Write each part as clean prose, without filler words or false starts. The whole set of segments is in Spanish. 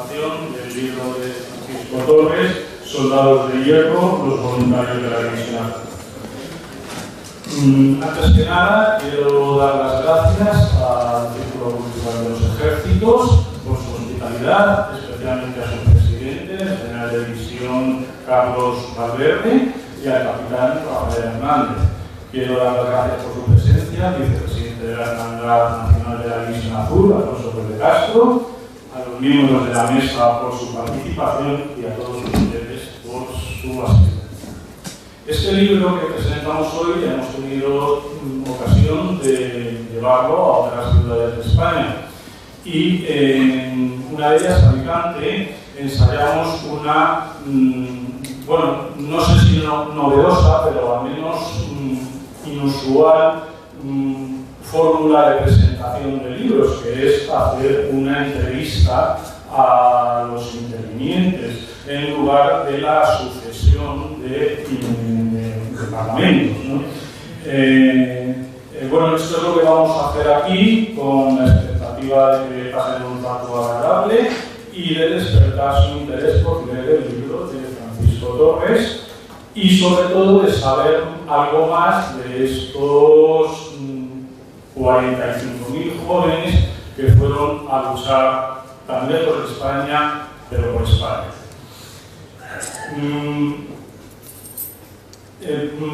presentación del libro de Francisco Torres, Soldados de Hierro, los voluntarios de la División Azul. Antes que nada, quiero dar las gracias al Círculo Cultural de los Ejércitos por su hospitalidad, especialmente a su presidente, el general de división Carlos Valverde, y al capitán Rafael Hernández. Quiero dar las gracias por su presencia al vicepresidente de la Hermandad Nacional de la División Azul, Alfonso Pérez de Castro, a los miembros de la mesa por su participación y a todos ustedes por su asistencia. Este libro que presentamos hoy hemos tenido ocasión de llevarlo a otras ciudades de España y en una de ellas, Alicante, ensayamos una, bueno, no sé si novedosa, pero al menos inusual fórmula de presentación de libros, que es hacer una entrevista a los intervinientes en lugar de la sucesión de parlamentos, ¿no? Bueno, esto es lo que vamos a hacer aquí, con la expectativa de que pasen un rato agradable y de despertar su interés por leer el libro de Francisco Torres y sobre todo de saber algo más de estos 45.000 jóvenes que fueron a luchar tan lejos de España, pero por España.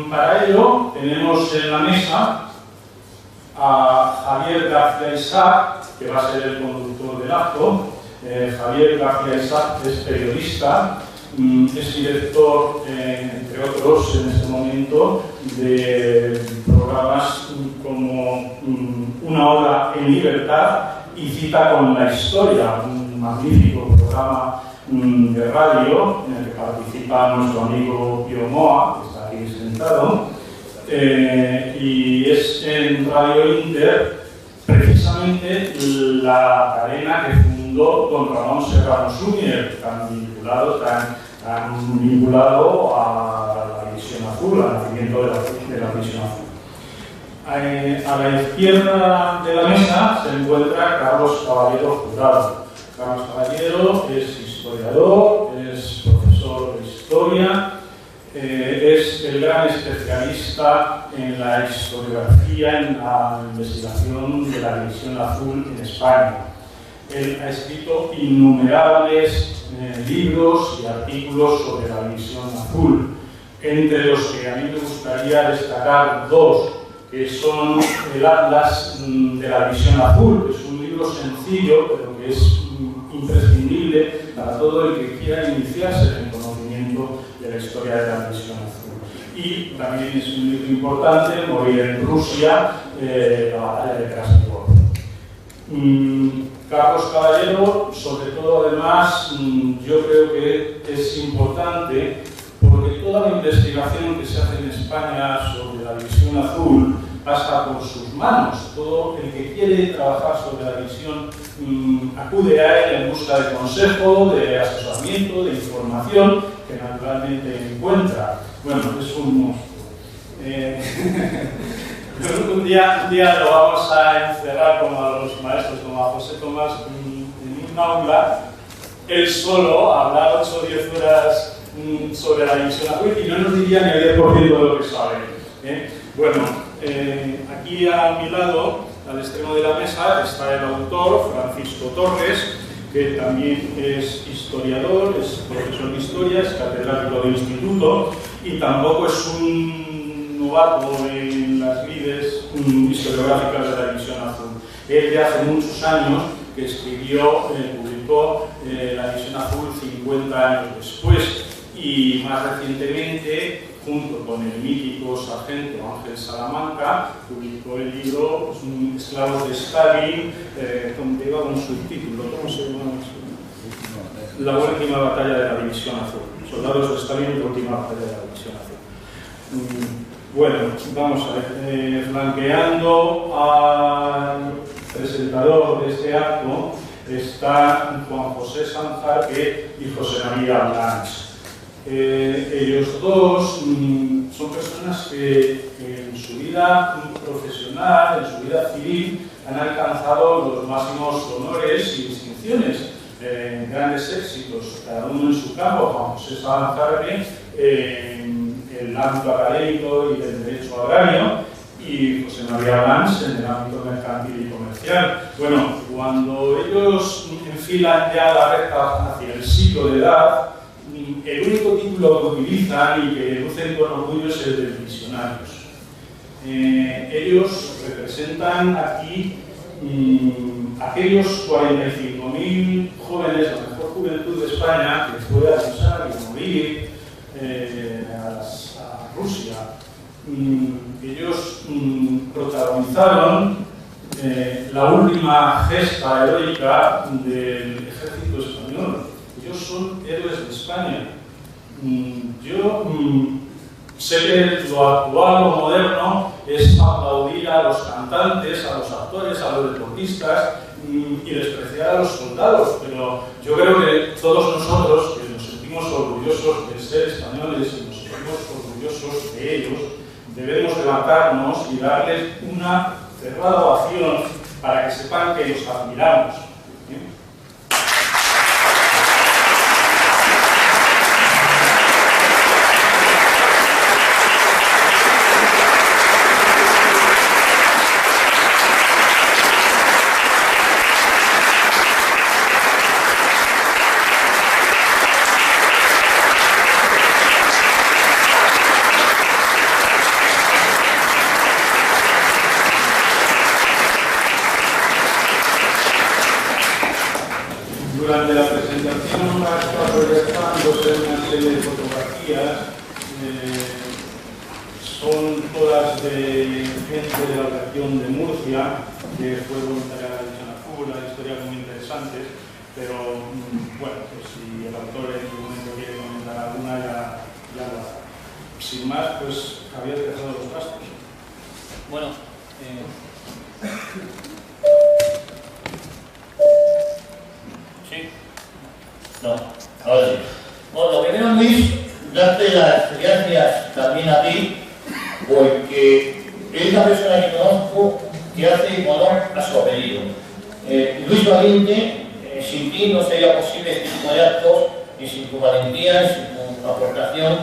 Para ello tenemos en la mesa a Javier García Isaac, que va a ser el conductor del acto. Javier García Isaac es periodista, es director, entre otros, en este momento, de programas como Una hora en libertad y Cita con la historia, un magnífico programa de radio en el que participa nuestro amigo Pío Moa, que está aquí sentado, y es en Radio Inter precisamente la cadena que fundó don Ramón Serrano Suñer, tan vinculado a la División Azul, al nacimiento de la División Azul. A la izquierda de la mesa se encuentra Carlos Caballero Jurado. Carlos Caballero es historiador, es profesor de historia, es el gran especialista en la historiografía, en la investigación de la División Azul en España. Él ha escrito innumerables libros y artículos sobre la División Azul, entre los que a mí me gustaría destacar dos, que son el Atlas de la División Azul, que es un libro sencillo, pero que es imprescindible para todo el que quiera iniciarse en el conocimiento de la historia de la División Azul. Y también es un libro importante, Morir en Rusia, la batalla de Krasnogorsk. Carlos Caballero, sobre todo, además, yo creo que es importante porque toda la investigación que se hace en España sobre la División Azul pasa por sus manos. Todo el que quiere trabajar sobre la división acude a él en busca de consejo, de asesoramiento, de información, que naturalmente encuentra. Bueno, es un monstruo. Un día lo vamos a encerrar como a los maestros, como a José Tomás, en un aula, él solo, a hablar 8 o 10 horas sobre la División Azul y no nos diría ni el 10% de lo que sabe. Bueno, aquí a mi lado, al extremo de la mesa, está el autor, Francisco Torres, que también es historiador, es profesor de historia, es catedrático de instituto y tampoco es un novato en las lides historiográficas de la División Azul. Él ya hace muchos años que escribió, publicó la División Azul 50 años después y más recientemente, junto con el mítico sargento Ángel Salamanca, publicó el libro Esclavos de Stalin, donde lleva un subtítulo, ¿cómo se llama? La última batalla de la División Azul. Soldados de Stalin, la última batalla de la División Azul. Bueno, vamos a ver, flanqueando al presentador de este acto está Juan José Sanjarque y José María Blanch. Ellos dos son personas que en su vida profesional, en su vida civil, han alcanzado los máximos honores y distinciones. grandes éxitos, cada uno en su campo. Juan José Sabanzarri en el ámbito académico y del derecho agrario, y José María Blanch en el ámbito mercantil y comercial. Bueno, cuando ellos enfilan ya la recta hacia el siglo de edad, el único título que utilizan y que lucen con orgullo es el de visionarios. Ellos representan aquí aquellos 45.000 jóvenes, la mejor juventud de España, que fue a luchar y morir a Rusia. Ellos protagonizaron la última gesta heroica del ejército español. Ellos son héroes de España. Yo sé que lo actual o moderno es aplaudir a los cantantes, a los actores, a los deportistas y despreciar a los soldados, pero yo creo que todos nosotros, que nos sentimos orgullosos de ser españoles y nos sentimos orgullosos de ellos, debemos levantarnos y darles una cerrada ovación para que sepan que los admiramos. Durante la presentación va a estar proyectándose una serie de fotografías, son todas de gente de la región de Murcia, que fue voluntaria de la División Azul, las historias muy interesantes, pero bueno, pues si el autor en su momento quiere comentar alguna, ya lo hará. Sin más, pues Javier, te cedo los gastos. Bueno, ¿sí? No, ahora sí. Bueno, lo primero, Luis, darte las gracias también a ti, porque eres la persona que conozco que hace honor a su apellido. Luis Valiente, sin ti no sería posible este tipo de actos, y sin tu valentía, y sin tu aportación,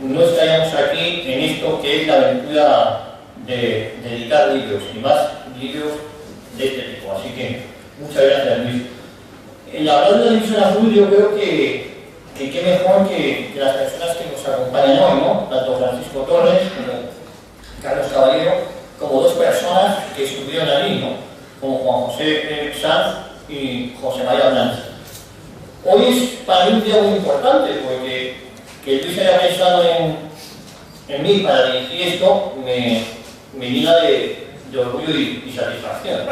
no estaríamos aquí en esto que es la aventura de editar libros, y más libros de este tipo. Así que muchas gracias, Luis. En la hablar de la División Azul, yo creo que qué mejor que las personas que nos acompañan hoy, ¿no? Tanto Francisco Torres como Carlos Caballero, como dos personas que estuvieron allí, ¿no? Como Juan José Sanz y José María Blanch. Hoy es para mí un día muy importante, porque que Luis haya pensado en mí para dirigir esto me llena de orgullo y satisfacción.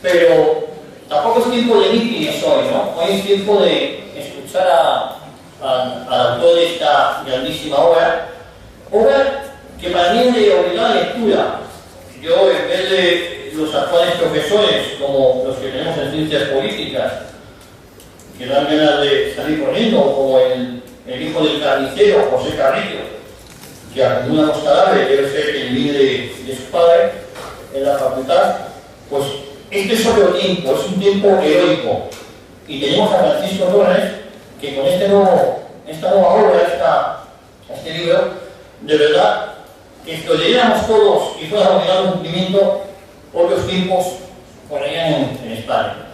Pero tampoco es tiempo de mítines hoy, ¿no? Hoy es tiempo de escuchar al autor de esta grandísima obra que para mí es de obligada lectura. Yo, en vez de los actuales profesores, como los que tenemos en ciencias políticas, que dan ganas de salir corriendo, como el hijo del carnicero, José Carrillo, que acumula los cadáveres, debe ser que viene de su padre en la facultad, pues este es otro tiempo, es un tiempo heroico. Y tenemos a Francisco Torres, que con esta nueva obra, este libro, de verdad, que si lo leyéramos todos y fuera obligado a cumplimiento, otros tiempos correrían en España.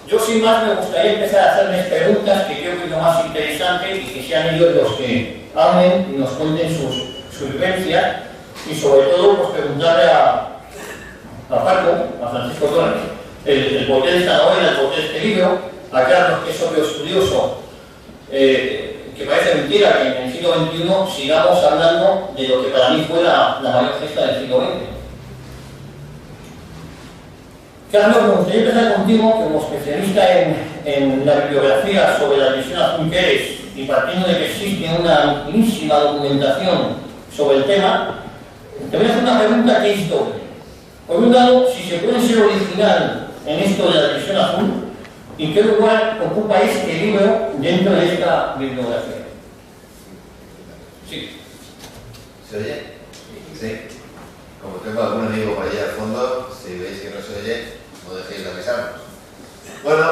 Yo, sin más, me gustaría empezar a hacerles preguntas, que creo que es lo más interesante, y que sean ellos los que hablen y nos cuenten sus vivencias, y sobre todo, pues preguntarle a Paco, a Francisco Torres, el porqué de esta novela, el porqué de este libro, a Carlos, que es obvio estudioso, que parece mentira que en el siglo XXI sigamos hablando de lo que para mí fue la mayor gesta del siglo XX. Carlos, me gustaría empezar contigo, como especialista en la bibliografía sobre la División Azul que eres, y partiendo de que existe una amplísima documentación sobre el tema, te voy a hacer una pregunta que es doble. Por un lado, si se puede ser original en esto de la División Azul, ¿y qué lugar ocupa este libro dentro de esta bibliografía? Sí. ¿Se oye? Sí. Como tengo algún amigo por allá al fondo, si veis que no se oye, no dejéis de avisarnos. Bueno,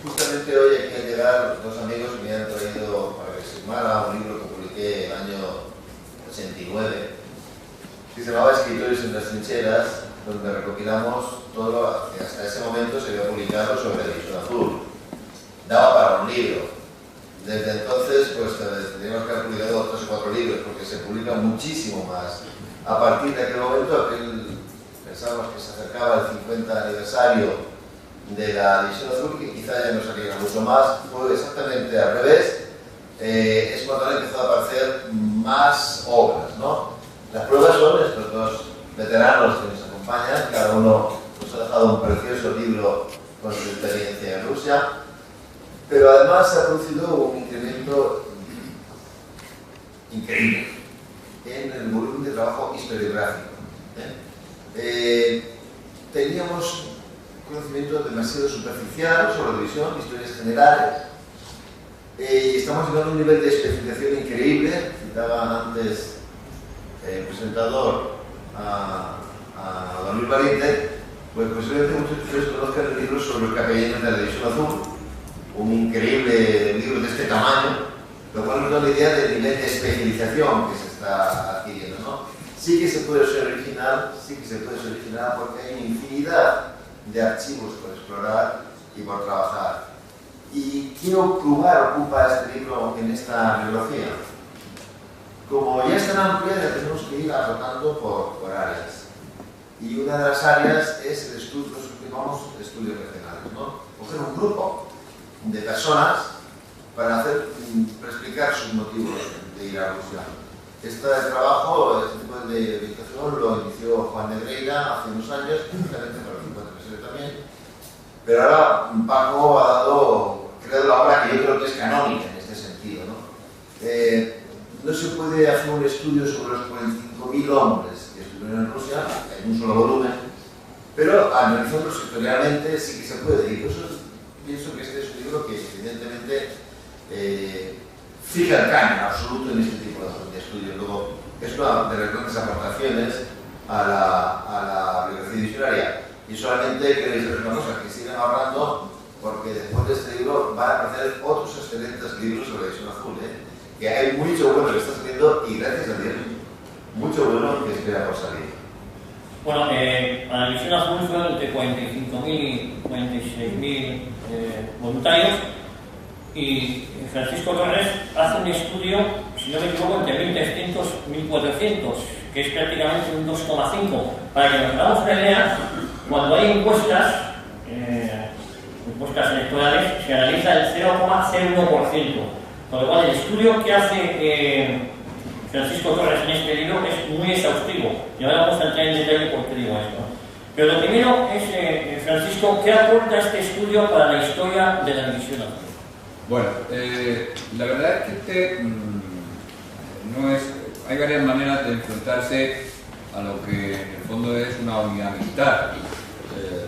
justamente hoy aquí al llegar dos amigos me han traído para que se firmara un libro que publiqué el año 89, que se llamaba Escritores en las trincheras, donde recopilamos todo lo que hasta ese momento se había publicado sobre la División Azul. Daba para un libro. Desde entonces, pues teníamos que haber publicado 3 o 4 libros, porque se publica muchísimo más. A partir de aquel momento, pensábamos que se acercaba el 50 aniversario de la División Azul, que quizá ya no saliera mucho más. Fue exactamente al revés. Es cuando han empezado a aparecer más obras, ¿no? Las pruebas son estos dos veteranos que nos acompañan. Cada uno nos ha dejado un precioso libro con su experiencia en Rusia. Pero además se ha producido un incremento increíble en el volumen de trabajo historiográfico. Teníamos conocimiento demasiado superficial sobre la división, historias generales, y estamos llegando a un nivel de especialización increíble. Citaba antes el presentador a don Luis Valiente, pues posiblemente muchos de ustedes conozcan el libro sobre los capellanes de la División Azul, un increíble libro de este tamaño, lo cual nos da una idea del nivel de especialización que se está adquiriendo, ¿no? Sí que se puede ser original, porque hay una infinidad de archivos por explorar y por trabajar. ¿Y qué lugar ocupa este libro en esta bibliografía? Como ya es tan amplia, ya tenemos que ir agotando por áreas. Y una de las áreas es el estudio, los que llamamos estudios regionales, ¿no? Coger un grupo de personas para explicar sus motivos de ir a Rusia. Este trabajo, este tipo de dedicación lo inició Juan Negreira hace unos años, precisamente para el 50 aniversario también, pero ahora Paco ha creado la obra que yo creo que es canónica en este sentido, ¿no? No se puede hacer un estudio sobre los 45.000 hombres que estuvieron en Rusia en un solo volumen, pero analizándolos historialmente sí que se puede, y por eso pienso que este es un libro que evidentemente fija el caño absoluto en este tipo de estudios. Luego, es una de las grandes aportaciones a la bibliografía diccionaria. Y solamente queréis decir una cosa, que sigan ahorrando, porque después de este libro van a aparecer otros excelentes libros sobre la División Azul, que hay mucho bueno que está saliendo, y gracias a Dios, mucho bueno que espera por salir. Bueno, la División Azul fueron entre 45.000 y 46.000 voluntarios, y Francisco Torres hace un estudio, si no me equivoco, entre 1.300 y 1.400, que es prácticamente un 2,5. Para que nos hagamos una idea, cuando hay encuestas electorales, se analiza el 0,01%. Con lo cual, el estudio que hace Francisco Torres en este libro es muy exhaustivo. Y ahora vamos a entrar en detalle por qué digo esto. Pero lo primero es, Francisco, ¿qué aporta este estudio para la historia de la División Azul? Bueno, la verdad es que hay varias maneras de enfrentarse a lo que en el fondo es una unidad militar.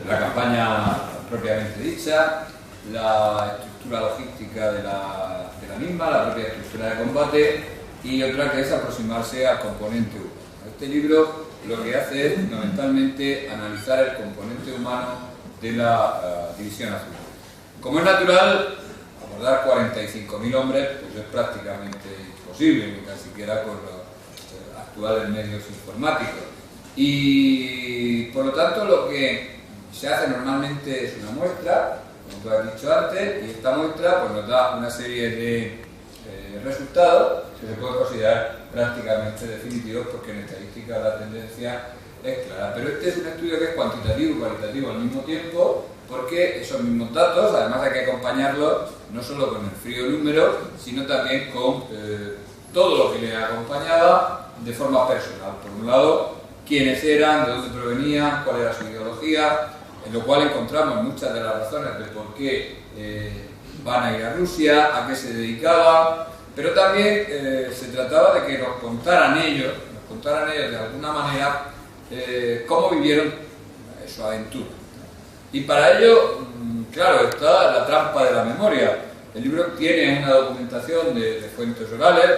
La campaña propiamente dicha, la estructura logística de la misma, la propia estructura de combate, y otra que es aproximarse al componente humano. Este libro lo que hace es fundamentalmente analizar el componente humano de la División Azul. Como es natural, abordar 45.000 hombres pues es prácticamente imposible, ni tan siquiera con los actuales medios informáticos. Y por lo tanto lo que se hace normalmente es una muestra, como tú has dicho antes, y esta muestra pues, nos da una serie de resultados que se pueden considerar prácticamente definitivos, porque en estadística la tendencia es clara. Pero este es un estudio que es cuantitativo y cualitativo al mismo tiempo, porque esos mismos datos además hay que acompañarlos no solo con el frío número, sino también con todo lo que le acompañaba de forma personal. Por un lado, quiénes eran, de dónde provenían, cuál era su ideología, en lo cual encontramos muchas de las razones de por qué van a ir a Rusia, a qué se dedicaban, pero también se trataba de que nos contaran ellos de alguna manera cómo vivieron su aventura. Y para ello, claro, está la trampa de la memoria. El libro tiene una documentación de fuentes orales,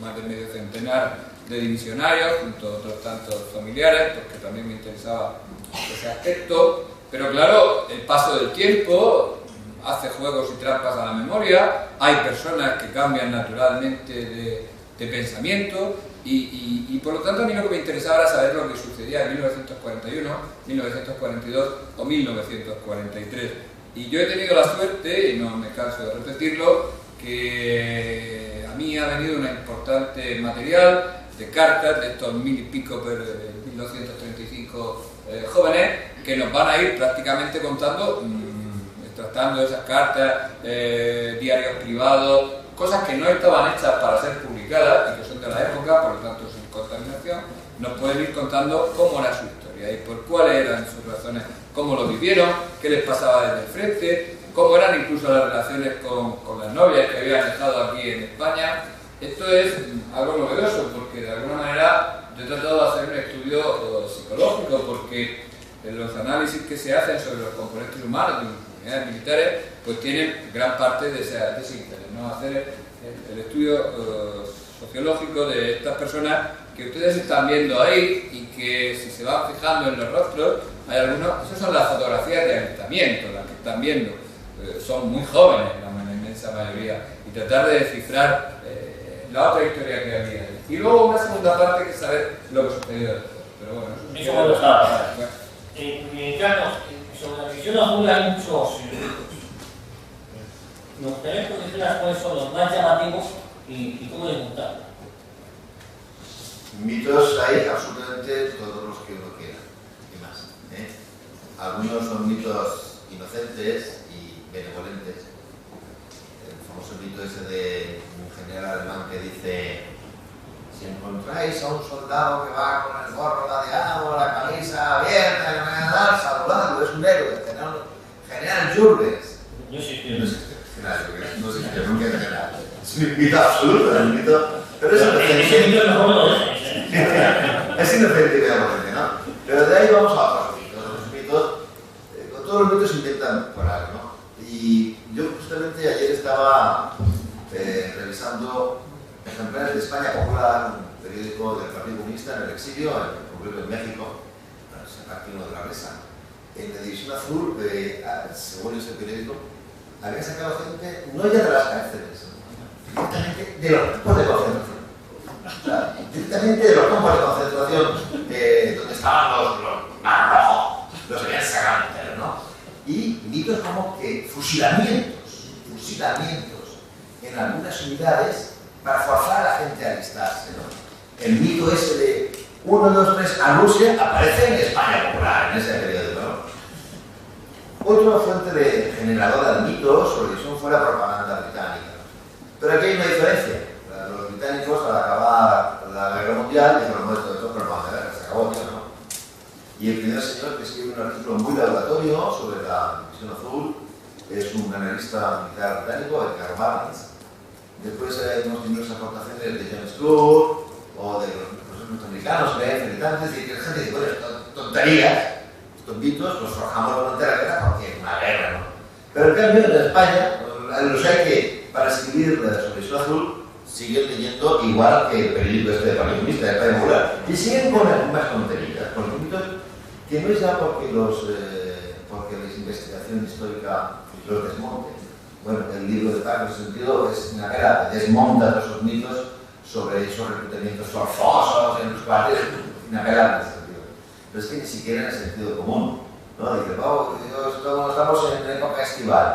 más de medio centenar de divisionarios, junto a otros tantos familiares, porque también me interesaba ese aspecto, Pero claro, el paso del tiempo hace juegos y trampas a la memoria, hay personas que cambian naturalmente de pensamiento y por lo tanto a mí lo que me interesaba era saber lo que sucedía en 1941, 1942 o 1943. Y yo he tenido la suerte, y no me canso de repetirlo, que a mí ha venido un importante material de cartas de estos 1000 y pico, 1235 jóvenes que nos van a ir prácticamente contando, tratando esas cartas, diarios privados, cosas que no estaban hechas para ser publicadas y que son de la época, por lo tanto sin contaminación, nos pueden ir contando cómo era su historia y por cuáles eran sus razones, cómo lo vivieron, qué les pasaba desde el frente, cómo eran incluso las relaciones con las novias que habían estado aquí en España. Esto es algo novedoso porque de alguna manera yo he tratado de hacer un estudio psicológico porque los análisis que se hacen sobre los componentes humanos de las unidades militares pues tienen gran parte de ese interés, ¿no? Hacer el estudio sociológico de estas personas que ustedes están viendo ahí y que si se van fijando en los rostros, hay algunos, esas son las fotografías de alistamiento, las que están viendo, son muy jóvenes la inmensa mayoría, y tratar de descifrar la otra historia que había. Y luego una segunda parte que es saber lo que sucedió después. Pero bueno, eso me gustaba. Carlos, sobre la visión azul hay muchos mitos. Me gustaría que nos dijeras cuáles son los más llamativos y cómo desmontarlos. Mitos hay absolutamente todos los que uno quiera, y más. Algunos son mitos inocentes y benevolentes. El famoso mito ese de un general alemán que dice: si encontráis a un soldado que va con el gorro ladeado, la camisa abierta, saludadlo, es un héroe, general Jurbes. Yo sí, no sé si nunca es general. Es un mito absoluto, es un mito, pero es inocente. Ese mito mejor no lo dejes. Es inocente y benevolente, ¿no? Pero de ahí vamos a otros mitos. Los mitos, todos los mitos intentan por algo, ¿no? Y yo justamente ayer estaba revisando ejemplares de España Popular, un periódico del Partido Comunista en el exilio, en concreto en México, San Martín de la Mesa. En la División Azul, según ese periódico, habían sacado gente no ya de las cárceles, directamente de los campos de concentración. O sea, directamente de los campos de concentración donde estaban los más rojos, los habían sacado enteros, ¿no? Y mitos como que fusilamientos en algunas unidades para forzar a la gente a alistarse, ¿no? El mito ese de 1, 2, 3 a Rusia aparece en España Popular, en ese periódico, ¿no? Otra fuente generadora de mitos sobre eso fue la propaganda británica. Pero aquí hay una diferencia. Los británicos, al acabar la guerra mundial, dijeron: no, esto es propaganda, se acabó, tío, ¿no? Y el primer señor que escribe un artículo muy laboratorio sobre la División Azul es un analista militar británico, Edgar Barnes. Después hemos tenido las aportaciones de James Cook o de los norteamericanos, militantes, y la gente dice: bueno, estas tonterías, estos mitos, los forjamos durante la guerra porque es una guerra, ¿no? Pero en cambio en España, los hay que, para escribir sobre División Azul, siguen leyendo igual que el periódico este de Partido Comunista, de España Popular, y siguen con las mismas tonterías, con los mitos que no es ya porque la investigación histórica los desmonte. Bueno, el libro de Paz en ese sentido es una cara, desmonta todos esos mitos sobre esos reclutamientos forzosos en los cuarteles, una cara en ese sentido. Pero es que ni siquiera en el sentido común, ¿no? Dice: estamos en época estival,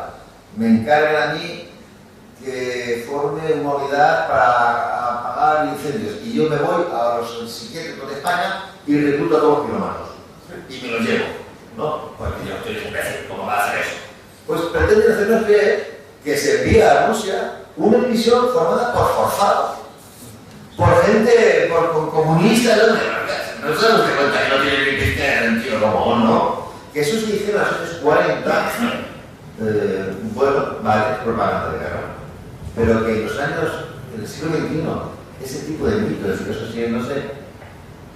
me encargan a mí que forme una unidad para apagar incendios y yo me voy a los psiquiátricos de España y recluto a todos los piromanos y me los llevo, ¿no? Porque yo estoy imbécil, ¿cómo va a hacer eso? Pues pretenden hacernos creer que se envía a Rusia una división formada por forzados, por gente, por comunistas, no se nos cuenta que no tiene que tener sentido común, ¿no? Que eso se dice en los años 40, bueno, vale, es propaganda de guerra, pero que en los años, en el siglo XXI, ese tipo de mitos sigue sosteniéndose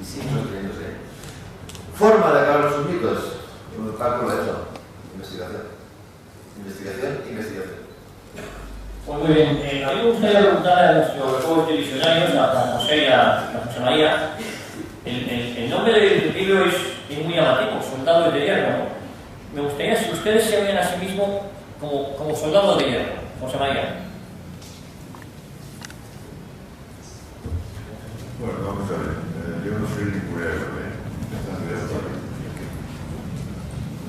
y sigue sosteniéndose. Forma de acabar los mitos, cálculo de eso, investigación. Pues muy bien, a mí me gustaría preguntarle a nuestros juegos televisionarios, a José y a José María, el nombre del libro es muy llamativo, Soldado Italiano, ¿no? me gustaría si ustedes se ven a sí mismos como soldados de guerra. José María. Bueno, vamos a ver. Yo no soy ningún héroe,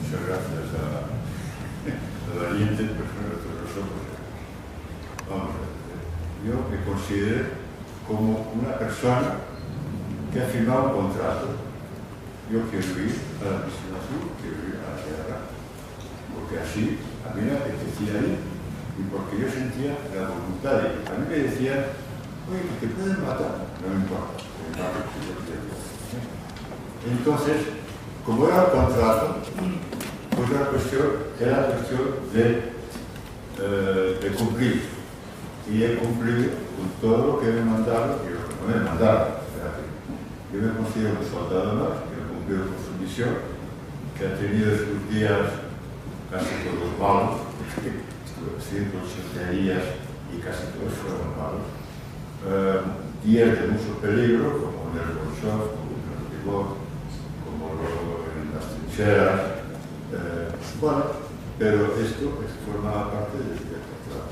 muchas gracias a valientes personas de nosotros. Vamos a ver. Yo me considero como una persona que ha firmado un contrato. Yo quiero ir a la misión azul, quiero ir a la guerra, porque así a mí me apetecía ir y porque yo sentía la voluntad de ir. A mí me decían, oye, que te pueden matar, no me importa. Entonces, como era el contrato, pues era cuestión de cumplir. Y he cumplido con todo lo que me mandaron y lo que no me mandaron. Yo me considero un soldado más, que ha cumplido con su misión, que ha tenido sus días casi todos malos, 180 días y casi todos fueron malos. Días de mucho peligro, como en el Bolshoi, como en el Libor, como luego en las trincheras. Bueno, pero esto forma parte del contrato.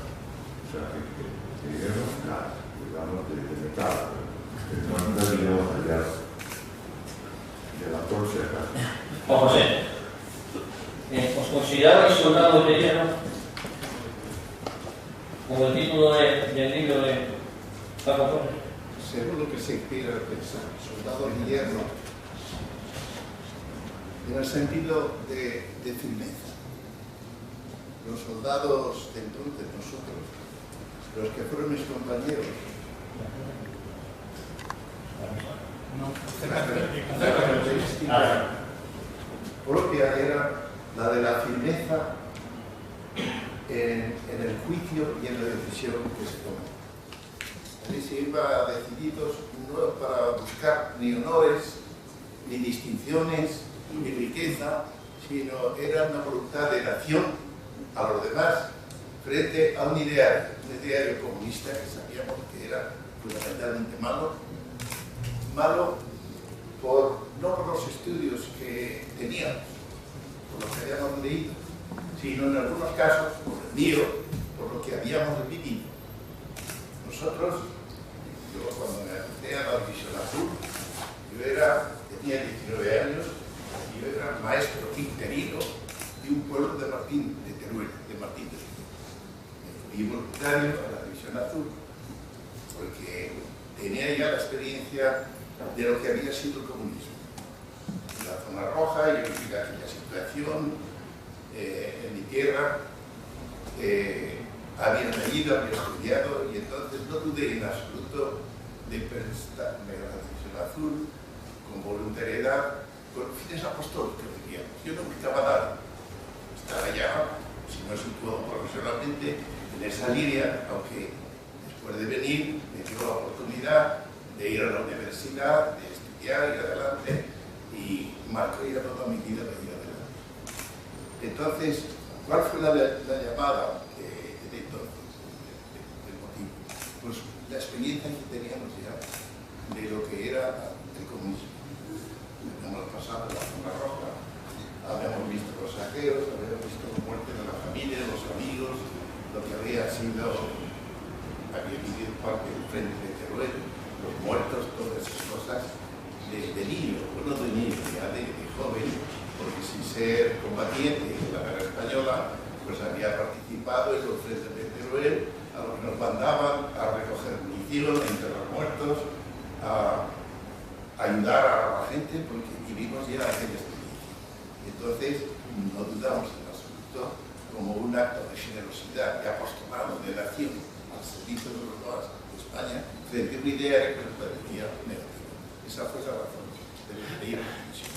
O sea, que digamos, nada, digamos de metal. No digamos allá de la torcha. Juan José, ¿os considerabais soldados de hierro? Como el título del libro de Paco Torres. Según lo que se quiera pensar, soldado de hierro, en el sentido de firmeza. Los soldados de entonces, nosotros, los que fueron mis compañeros, la característica propia era la de la firmeza en el juicio y en la decisión que se toma. Allí se iba decididos no para buscar ni honores, ni distinciones, ni riqueza, sino era una voluntad de nación a los demás frente a un ideario comunista que sabíamos que era fundamentalmente malo no por los estudios que teníamos, por lo que habíamos leído, sino en algunos casos, por el mío, por lo que habíamos vivido. Nosotros, yo cuando me apunté a la División Azul, tenía 19 años y yo era maestro interino de un pueblo de Martín de Teruel. Me fui voluntario a la División Azul porque tenía ya la experiencia de lo que había sido el comunismo. En la zona roja, yo vi aquella situación en mi tierra. Había leído, había estudiado y entonces no dudé en absoluto de prestarme a la División Azul con voluntariedad, con fines apostólicos, diríamos. Yo no buscaba nada. Estaba ya, si no situado profesionalmente, en esa línea, aunque después de venir me dio la oportunidad de ir a la universidad, de estudiar, ir adelante, y marcó ya toda mi vida de ir adelante. Entonces, ¿cuál fue la llamada de entonces, del motivo? Pues la experiencia que teníamos ya de lo que era el comunismo. Habíamos pasado la zona roja, habíamos visto los saqueos, habíamos visto la muerte de la familia, de los amigos, lo que había vivido parte del frente de Teruel, los muertos, todas esas cosas de niño, bueno, de niño, ya de joven, porque sin ser combatiente en la guerra española, pues había participado en los frentes de Teruel, a los que nos mandaban a recoger munición, a enterrar muertos, a ayudar a la gente, porque vivimos ya aquella experiencia. Entonces, no dudamos en absoluto como un acto de generosidad, de apostolado, de nación al servicio de los demás de España, frente a una idea que nos parecía negativa. Esa fue la razón de ir a la misión.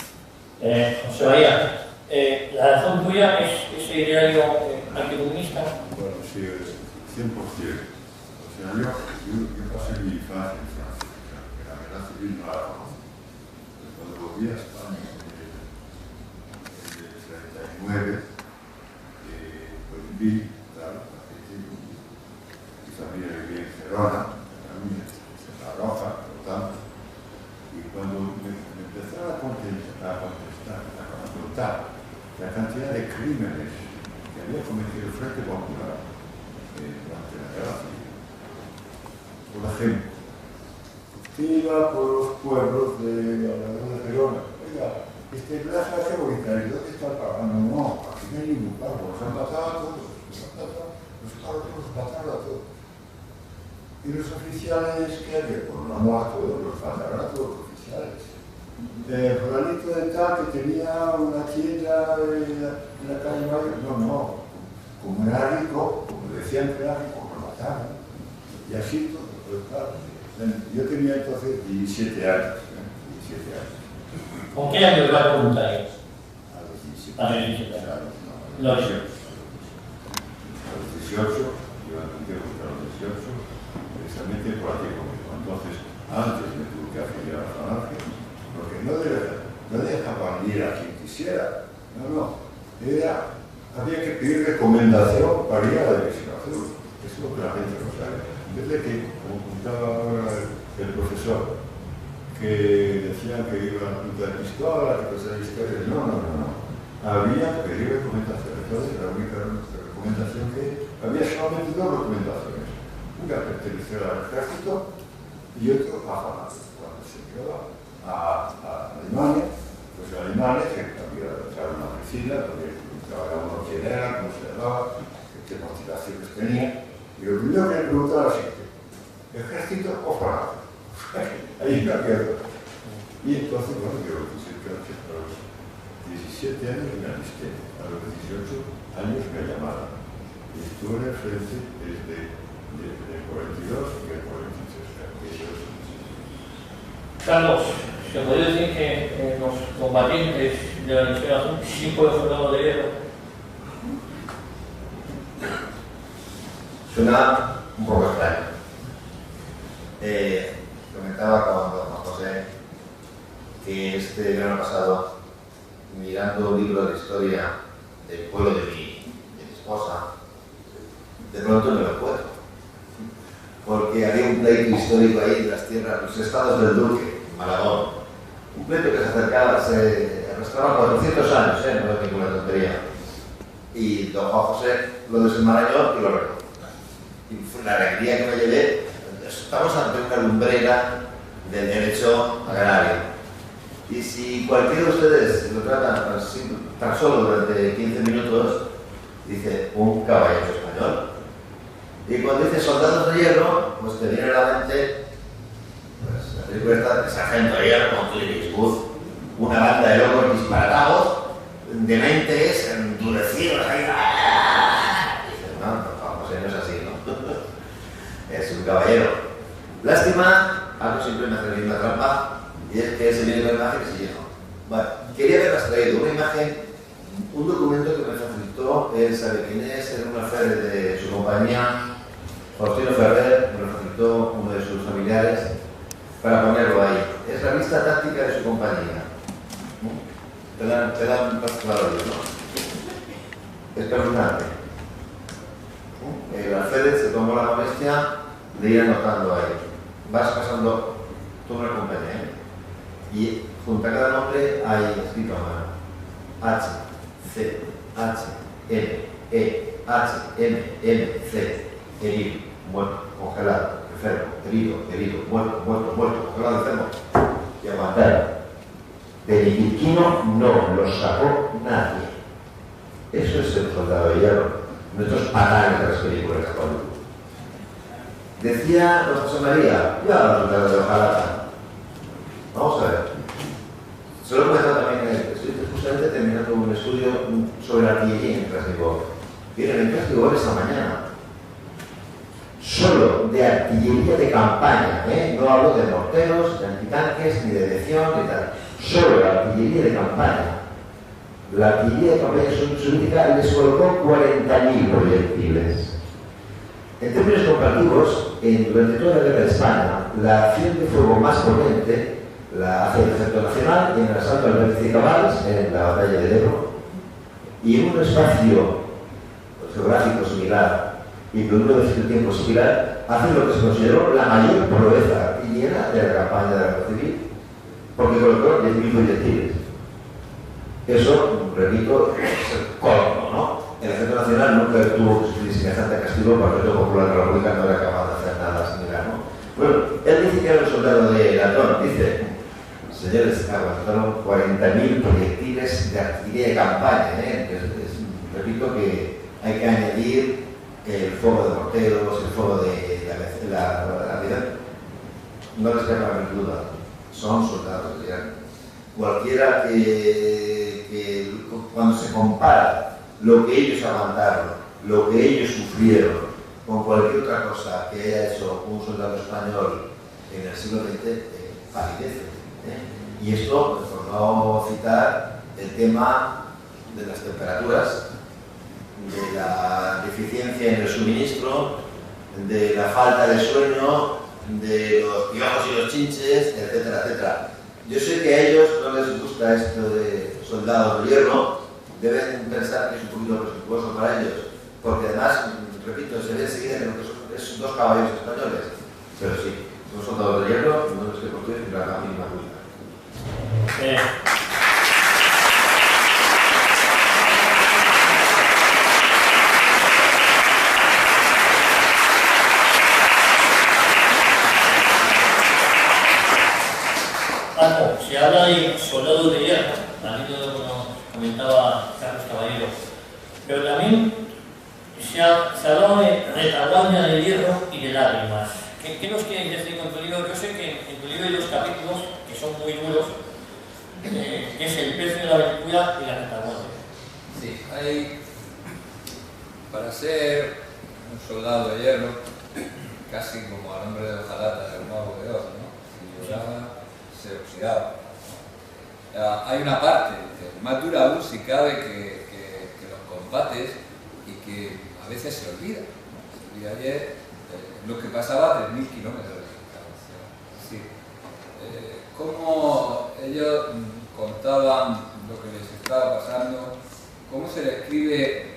José María, ¿la razón tuya es ese ideario anticomunista? Bueno, sí, 100%. O sea, yo pasé mi infancia en Francia. La guerra civil no la conozco. Cuando volví a España en el 39, pues vi, claro, mi familia vivía en Gerona, en La Roja, por lo tanto, y cuando me empezaron a contar la cantidad de cometido el Frente Popular durante la Guerra Civil. Por ejemplo, usted iba por los pueblos de alrededor de Gerona. Oiga, plaza, qué bonita, ¿y dónde está el pago? No, aquí no hay ningún pago, los han matado a todos, los pagos los mataron a todos. Y los oficiales, ¿qué había? Pues no a todos, los mataron a todos los oficiales. Fulanito de tal que tenía una tienda en la calle Mayor, no, como era rico, como decían que era rico, lo mataron. Y así todo, pues claro. Yo tenía entonces 17 años. ¿Con qué año iba voluntario? A los 17. A los 17 años. No, a los 18, iba a los 18, precisamente por aquí conmigo. Entonces, antes me tuve que afiliar a la falange, porque no dejaban ir a quien quisiera. No. Había que pedir recomendación para ir a la División Azul. Eso es lo que la gente no sabe. En vez de que, como contaba ahora el profesor, que decían que iban a apuntar pistolas, que cosas de historias. No. Había que pedir recomendación. Entonces, la única recomendación que había solamente dos recomendaciones. Una pertenecer al ejército y otra a falange. Cuando se llegaba a Alemania, pues alemanes que había una oficina, donde trabajaba uno quién era, cómo se llamaba, qué motivaciones tenía. Y lo primero que le preguntaba era siempre, ¿ejército o falange? Ahí me acuerdo. Y entonces, bueno, yo lo puse a los 17 años y me alisté. A los 18 años me llamaron. Y estuve en el frente desde el 42 y el 43. Carlos, ¿se podría decir que los combatientes de la División Azul sí fueron soldados de guerra? Suena un poco extraño. Comentaba con don José que este verano pasado, mirando un libro de historia del pueblo de mi esposa, de pronto me lo acuerdo. Porque había un pleito histórico ahí de las tierras, los estados del Duque, en Malagón. Un pleito que se acercaba, se arrastraba 400 años, no es ninguna tontería. Y don Juan José lo desenmarañó y lo recogió. Y fue la alegría que me llevé. Estamos ante una lumbrera del derecho agrario. Y si cualquiera de ustedes lo trata tan solo durante 15 minutos, dice un caballero español. Y cuando dice soldados de hierro, pues te viene a la mente pues, la película de Sargento de Hierro con Clint Eastwood, una banda de locos disparatados, dementes, endurecidos ahí. Dices, no es así, ¿no? Es un caballero. Lástima, algo siempre me hace venir una trampa, y es que se viene una imagen que se llenó. Bueno, quería haberlas traído una imagen, un documento que me facilitó el sabe quién es, en una feria de su compañía, Faustino Ferrer, me lo facilitó uno de sus familiares, para ponerlo ahí. Es la lista táctica de su compañía. Te dan más claro, ¿no? Es preguntante. El alférez se tomó la molestia de ir anotando ahí. Vas pasando, tú me acompañas, y junto a cada nombre hay escrito a mano: H, C, H, M, E, H, M, M, C, herido, muerto, congelado, enfermo, herido, muerto, congelado, enfermo, y aguantar. Benedictino no lo sacó nadie. Eso es el soldado de hierro. Nuestros patanes de las películas de Hollywood. Decía don José María, ya los soldados de Ojalata. Vamos a ver. Se lo he comentado también, estoy justamente terminando un estudio sobre la artillería en Krasnivor. Miren, en Krasnivor esta mañana, solo de artillería de campaña, no hablo de morteros, de antitanques, ni de dirección, ni tal. Solo la artillería de campaña. La artillería de campaña soviética les colocó 40.000 proyectiles. En términos comparativos, durante toda la guerra de España, la acción de fuego más potente la hace el Ejército Nacional en el asalto al Vértice de Cabals, en la batalla del Ebro, y en un espacio geográfico similar y con un de tiempo similar, hace lo que se consideró la mayor proeza artillera de la campaña de la Guerra Civil, porque colocó 10.000 proyectiles. Eso, repito, es corto, ¿no? el Ejército Nacional nunca tuvo que sufrir semejante castigo por el Partido Popular de la República no era capaz de hacer nada similar, ¿no? Bueno, él dice que era un soldado de latón, dice, señores, aguantaron 40.000 proyectiles de artillería de campaña, repito que hay que añadir el fuego de morteros, el fuego de la vida. No les queda la duda, son soldados de guerra. Cualquiera que cuando se compara lo que ellos aguantaron, lo que ellos sufrieron, con cualquier otra cosa que haya hecho un soldado español en el siglo XX, palidece. Y esto, por no citar el tema de las temperaturas, de la deficiencia en el suministro, de la falta de sueño, de los piojos y los chinches, etcétera, etcétera. Yo sé que a ellos no les gusta esto de soldados de hierro, deben pensar que es un poquito respetuoso para ellos, porque además, repito, se ve enseguida que son dos caballos españoles, pero sí, son soldados de hierro, no les que por qué, la mínima duda. Se habla de soldados de hierro, al hilo de lo que comentaba Carlos Caballero, pero también se ha hablado de retaguardia de hierro y de lágrimas. ¿Qué nos quieres decir con tu libro? Yo sé que en tu libro hay dos capítulos que son muy duros, que es el precio de la aventura y la retaguardia. Sí, hay, para ser un soldado de hierro, casi como al hombre de hojalata del mago de Oz, ¿no? Si lloraba, se oxidaba. Hay una parte, más dura aún si cabe, que los combates y que a veces se olvida. Se olvida ayer lo que pasaba a 3.000 kilómetros de distancia. Es decir, cómo ellos contaban lo que les estaba pasando, cómo se le escribe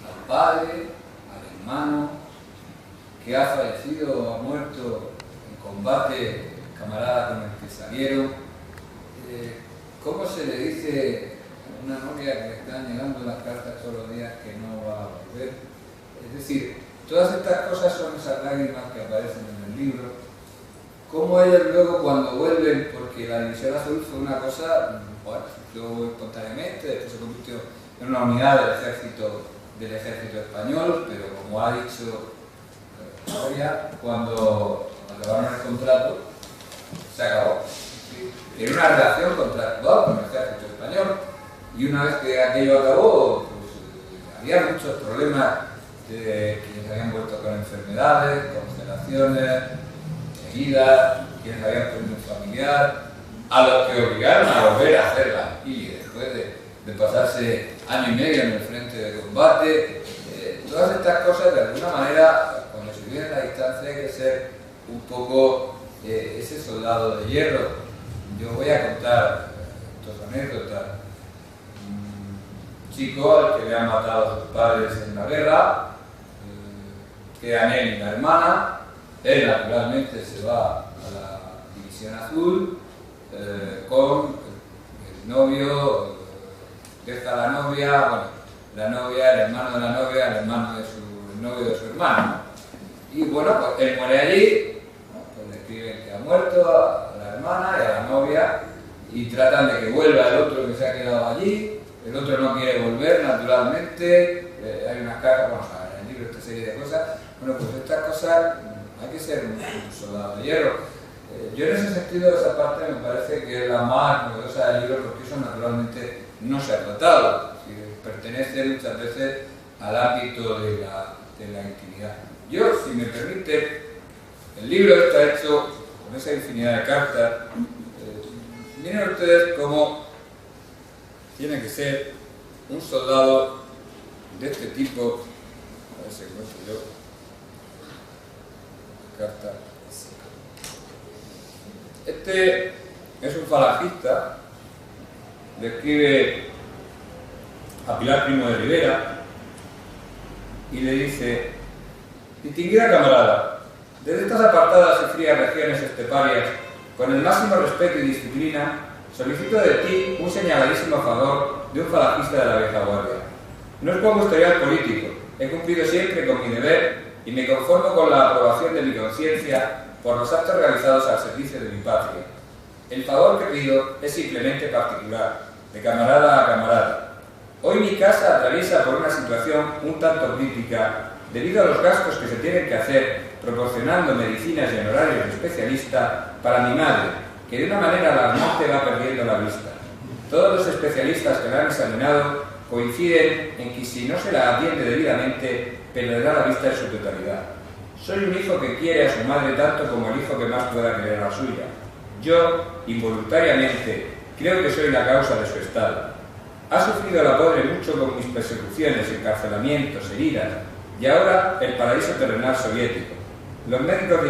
al padre, al hermano, que ha fallecido o ha muerto en combate, camarada con el que salieron, cómo se le dice a una novia que le están llegando las cartas todos los días que no va a volver. Es decir, todas estas cosas son esas lágrimas que aparecen en el libro. Cómo ellos luego cuando vuelven, porque la División Azul fue una cosa, bueno, surgió espontáneamente, después se convirtió en una unidad del ejército español, pero como ha dicho Gloria, cuando acabaron el contrato, se acabó. Era una relación contractual con el ejército español y una vez que aquello acabó, pues, había muchos problemas de quienes habían vuelto con enfermedades, congelaciones, heridas, quienes habían perdido un familiar, a los que obligaron a volver a hacerla. Y después de pasarse año y medio en el frente de combate, todas estas cosas de alguna manera, cuando se vive en la distancia, hay que ser un poco ese soldado de hierro. Yo voy a contar dos anécdotas. Un chico al que le han matado a sus padres en la guerra, quedan él y la hermana. Él naturalmente se va a la División Azul con el novio, deja a la novia, bueno, la novia, el hermano de la novia, el hermano de el novio de su hermano. Y bueno, pues él muere allí, ¿no? Pues le escriben que ha muerto a la hermana y a la novia y tratan de que vuelva el otro que se ha quedado allí. El otro no quiere volver, naturalmente. Hay unas cartas, vamos a ver, en el libro esta serie de cosas. Bueno, pues estas cosas hay que ser un soldado de hierro. Yo en ese sentido, esa parte me parece que es la más novedosa del libro, porque eso naturalmente no se ha tratado. Pertenece muchas veces al ámbito de la intimidad. Yo, si me permite, el libro está hecho con esa infinidad de cartas. Miren ustedes cómo tiene que ser un soldado de este tipo. A ver si encuentro yo la carta. Este es un falangista, le escribe a Pilar Primo de Rivera y le dice: distinguida camarada, desde estas apartadas y frías regiones esteparias, con el máximo respeto y disciplina, solicito de ti un señaladísimo favor de un falangista de la vieja guardia. No es como historial político, he cumplido siempre con mi deber y me conformo con la aprobación de mi conciencia por los actos realizados al servicio de mi patria. El favor que pido es simplemente particular, de camarada a camarada. Hoy mi casa atraviesa por una situación un tanto crítica debido a los gastos que se tienen que hacer proporcionando medicinas y honorarios de especialista para mi madre, que de una manera alarmante va perdiendo la vista. Todos los especialistas que la han examinado coinciden en que si no se la atiende debidamente, perderá la vista en su totalidad. Soy un hijo que quiere a su madre tanto como el hijo que más pueda querer a la suya. Yo, involuntariamente, creo que soy la causa de su estado. Ha sufrido la pobre mucho con mis persecuciones, encarcelamientos, heridas, y ahora el paraíso terrenal soviético. Los médicos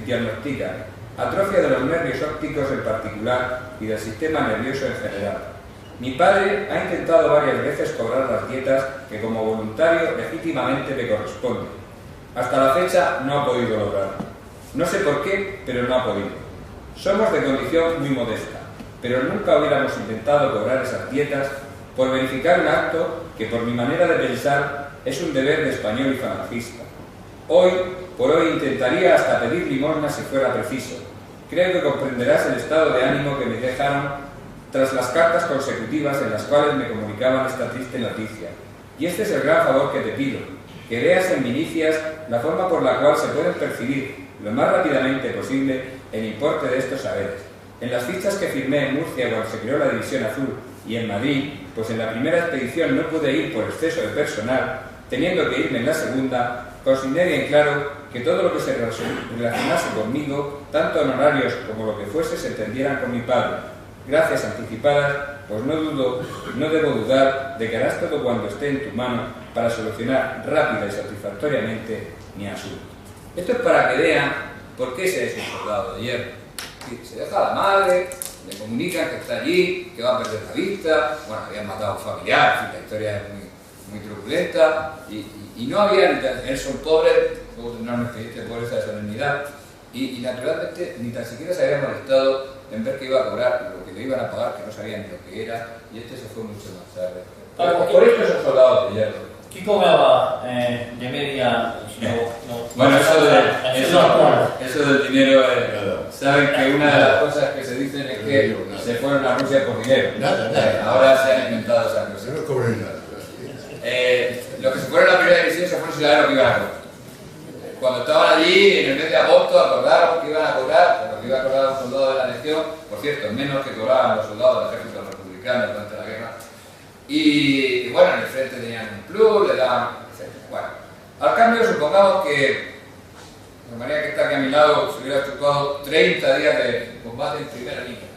diagnostican atrofia de los nervios ópticos en particular y del sistema nervioso en general. Mi padre ha intentado varias veces cobrar las dietas que como voluntario legítimamente le corresponden. Hasta la fecha no ha podido lograrlo. No sé por qué, pero no ha podido. Somos de condición muy modesta, pero nunca hubiéramos intentado cobrar esas dietas por verificar un acto que por mi manera de pensar es un deber de español y falangista. Hoy por hoy intentaría hasta pedir limosna si fuera preciso. Creo que comprenderás el estado de ánimo que me dejaron tras las cartas consecutivas en las cuales me comunicaban esta triste noticia. Y este es el gran favor que te pido, que veas en milicias la forma por la cual se pueden percibir lo más rápidamente posible el importe de estos saberes. En las fichas que firmé en Murcia cuando se creó la División Azul y en Madrid, pues en la primera expedición no pude ir por exceso de personal, teniendo que irme en la segunda, consigné bien claro que todo lo que se relacionase conmigo, tanto honorarios como lo que fuese, se entendieran con mi padre. Gracias anticipadas, pues no debo dudar de que harás todo cuando esté en tu mano para solucionar rápida y satisfactoriamente mi asunto. Esto es para que vean por qué se es un soldado de hierro. Se deja a la madre, le comunican que está allí, que va a perder la vista, bueno, habían matado a un familiar, la historia es muy truculenta, y no había, él son pobres, luego tendrán una experiencia de pobreza de solemnidad, y naturalmente ni tan siquiera se había molestado en ver que iba a cobrar lo que le iban a pagar, que no sabían ni lo que era, y este se fue mucho más tarde. Por esto son soldados de hierro. ¿Qué cobraba de media? Bueno, eso del dinero, saben que una de las cosas que se dicen es que se fueron a Rusia por dinero. Ahora se han inventado esas cosas. No cobren nada. Los que se fueron a la primera división se fueron sin saber lo que iban a cobrar. Cuando estaban allí, en el mes de agosto, acordaron que iban a cobrar, lo que iba a cobrar un soldado de la Legión, por cierto, menos que cobraban los soldados del ejército republicano durante la guerra. Y bueno, en el frente tenían un plus, le daban, etc. Bueno, al cambio, supongamos que de manera que está aquí a mi lado se hubiera efectuado 30 días de combate en primera línea,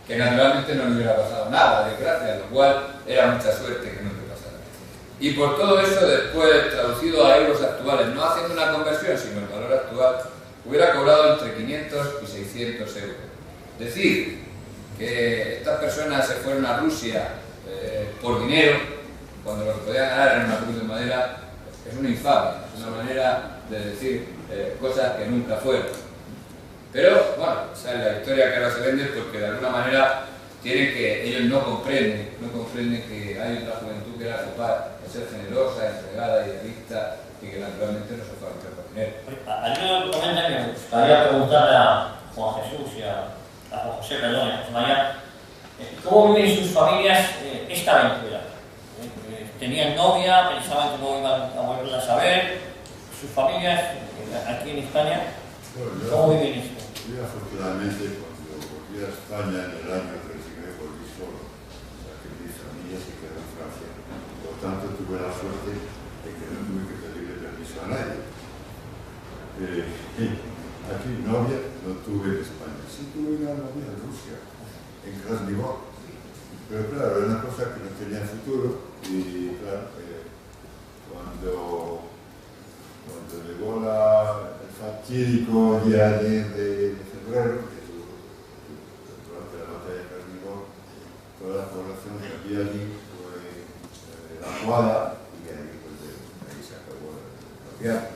que naturalmente no le hubiera pasado nada, desgracia, lo cual era mucha suerte que no le pasara. Y por todo eso, después traducido a euros actuales, no haciendo una conversión, sino el valor actual, hubiera cobrado entre 500 y 600 euros. Decir que estas personas se fueron a Rusia por dinero, cuando lo que podían ganar era una cruz de madera, es una infamia, es una manera de decir cosas que nunca fueron. Pero, bueno, esa es la historia que ahora se vende porque de alguna manera tienen que, ellos no comprenden que hay otra juventud que era capaz de ser generosa, entregada, idealista y que naturalmente no se fue a meter por dinero. Al menos comenta que me gustaría preguntarle a Juan Jesús y a Juan José, perdón, y a José María, ¿cómo viven sus familias esta aventura? ¿Tenían novia? ¿Pensaban que no iban a volver a saber? ¿Sus familias aquí en España? ¿Cómo viven esto? Yo afortunadamente cuando volví a España en el año 39 volví solo, o sea que mi familia se quedó en Francia. Por tanto tuve la suerte de que no tuve que pedirle permiso a nadie. Aquí novia no tuve en España, sí tuve una novia en Rusia, en Krasnivor. Pero claro, era una cosa que no tenía futuro y claro, cuando llegó el fatídico día 10 de febrero, que durante la batalla de Krasnivor, toda la población que había allí fue evacuada y ahí se acabó la guerra.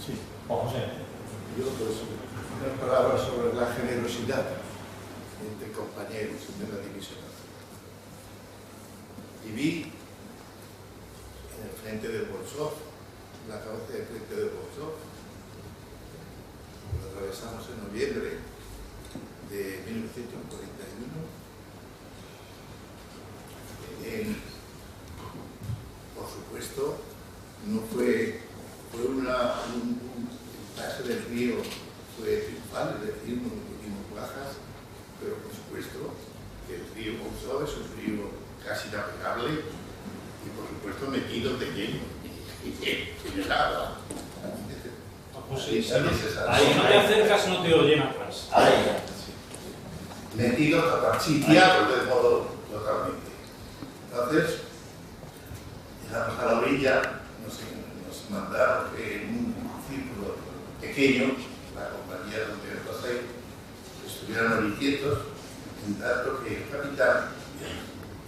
Sí, Juan José. Yo, pues, unas palabras sobre la generosidad. Entre compañeros de la División Azul. Y vi en el frente del Bolsov, en la cabeza del frente del Bolsov, lo atravesamos en noviembre de 1941. Por supuesto, no fue un paso del río, fue triunfal, es decir, no tuvimos bajas, pero por supuesto que el río Bolsov es un río casi navegable y por supuesto metido de lleno en el agua. Pues sí, Sí, ahí no te acercas, no te oyen atrás. Metido, sitiado de modo totalmente. Entonces, llegamos a la orilla, nos mandaron en un círculo pequeño, la compañía donde yo pasé, estuvieron orillietos, en tanto que el capitán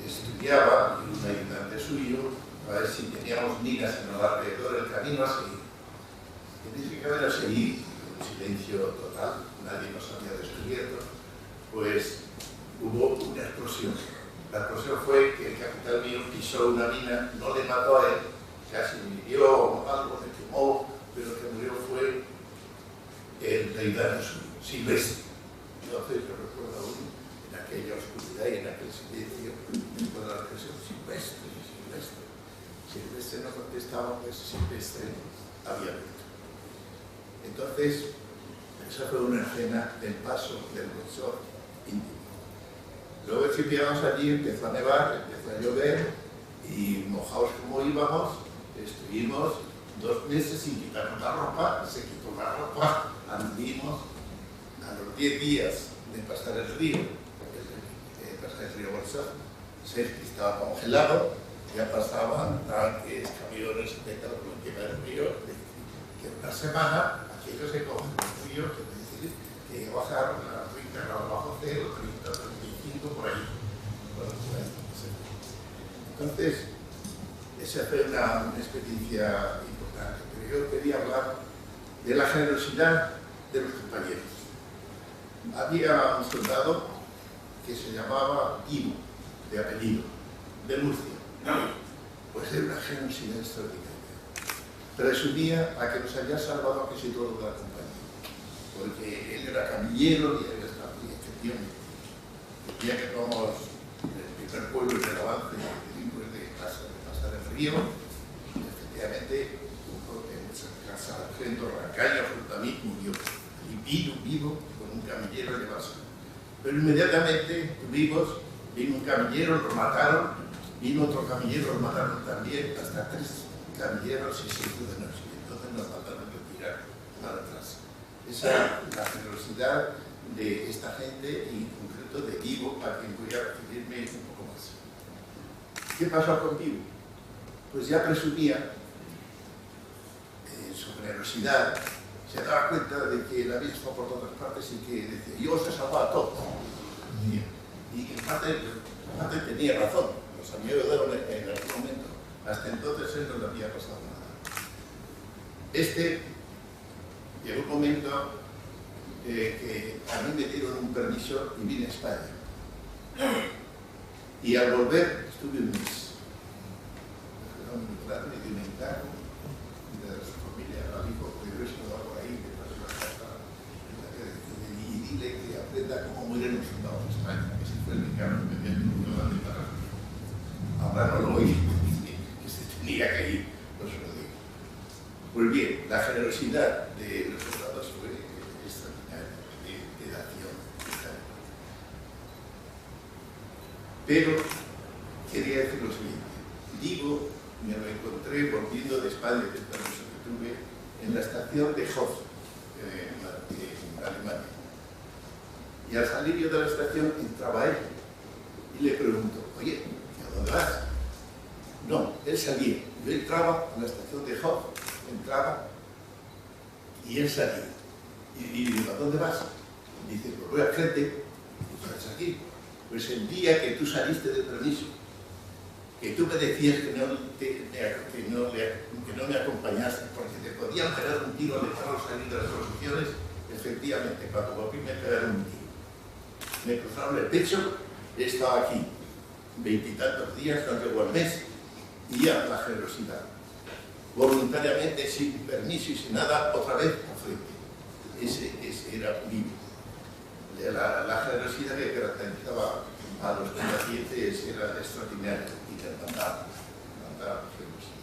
estudiaba, y un ayudante suyo, a ver si teníamos minas en el alrededor del camino a seguir. En ese camino a seguir, en silencio total, nadie nos había descubierto, pues hubo una explosión. La explosión fue que el capitán mío pisó una mina, no le mató a él, casi me hirió, algo me quemó, pero el que murió fue el ayudante suyo, Silvestre. Entonces yo recuerdo aún en aquella oscuridad y en aquel silencio, después de la expresión, Silvestre, Silvestre. Silvestre no contestaba, pues Silvestre había muerto. Entonces, esa fue una escena del paso del Bolsov íntimo. Luego que llegamos allí, empezó a nevar, empezó a llover y mojados como íbamos, estuvimos 2 meses sin quitarnos la ropa, se quitó la ropa, anduvimos a los 10 días de pasar el río Bolsov, que estaba congelado, ya pasaban tanques, camiones, etc. por encima del río, que en una semana aquello se congeló el río, que decir que bajaron a 30 grados bajo cero, 30, 35 por ahí. Entonces, esa fue una experiencia importante, pero yo quería hablar de la generosidad de los compañeros. Había un soldado que se llamaba Ivo, de apellido, de Murcia. Pues era una generosidad extraordinaria. Presumía a que nos había salvado a casi todo de la compañía, porque él era camillero y él estaba muy efectivamente. Decía que somos el primer pueblo en el avance después de pasar el río, y efectivamente en esa casa de Sargento Rancaña junto a mí murió, y vivo con un camillero de base. Pero inmediatamente vino un camillero, lo mataron, vino otro camillero, lo mataron también, hasta 3 camilleros y 6 ciudadanos, y entonces nos mandaron a retirar para atrás. Esa es la generosidad de esta gente y en concreto de Vivo, a quien voy a referirme un poco más. ¿Qué pasó con Vivo? Pues ya presumía su generosidad, se daba cuenta de que la vida estaba por todas partes y que decía, yo os he salvado a todos. Y en parte tenía razón, nos había ayudado en algún momento. Hasta entonces él no le había pasado nada. Llegó un momento que a mí me dieron un permiso y vine a España. Y al volver estuve un mes. Me dio un encargo de su familia, me dijo que yo estaba por ahí, que pasó la casa, y dile que aprenda cómo mueren los soldados en España, que ese fue el encargo que me dio el mundo de para. Ahora no lo oí, que se tenía que ir, no se lo digo. Pues bien, la generosidad de los soldados fue extraordinaria, de acción. Pero quería decir lo siguiente. Digo, me lo encontré volviendo de España, del permiso que tuve, en la estación de Hof, en Alemania. Y al salir yo de la estación entraba él y le pregunto, oye, ¿a dónde vas? No, él salía. Yo entraba a la estación de Hof, entraba y él salía. Y digo, ¿a dónde vas? Y dice, pues voy al frente. ¿Qué haces aquí? Pues el día que tú saliste del permiso, que tú me decías que no me acompañaste porque te podían pegar un tiro al estar saliendo de las soluciones, efectivamente, cuando volví me pegaron un tiro. me cruzaron el pecho, he estado aquí 20 y tantos días, no llegó al mes, y ya la generosidad. Voluntariamente, sin permiso y sin nada, otra vez al frente. Ese era vivo. La generosidad que caracterizaba a los combatientes era extraordinaria y te mandaba generosidad.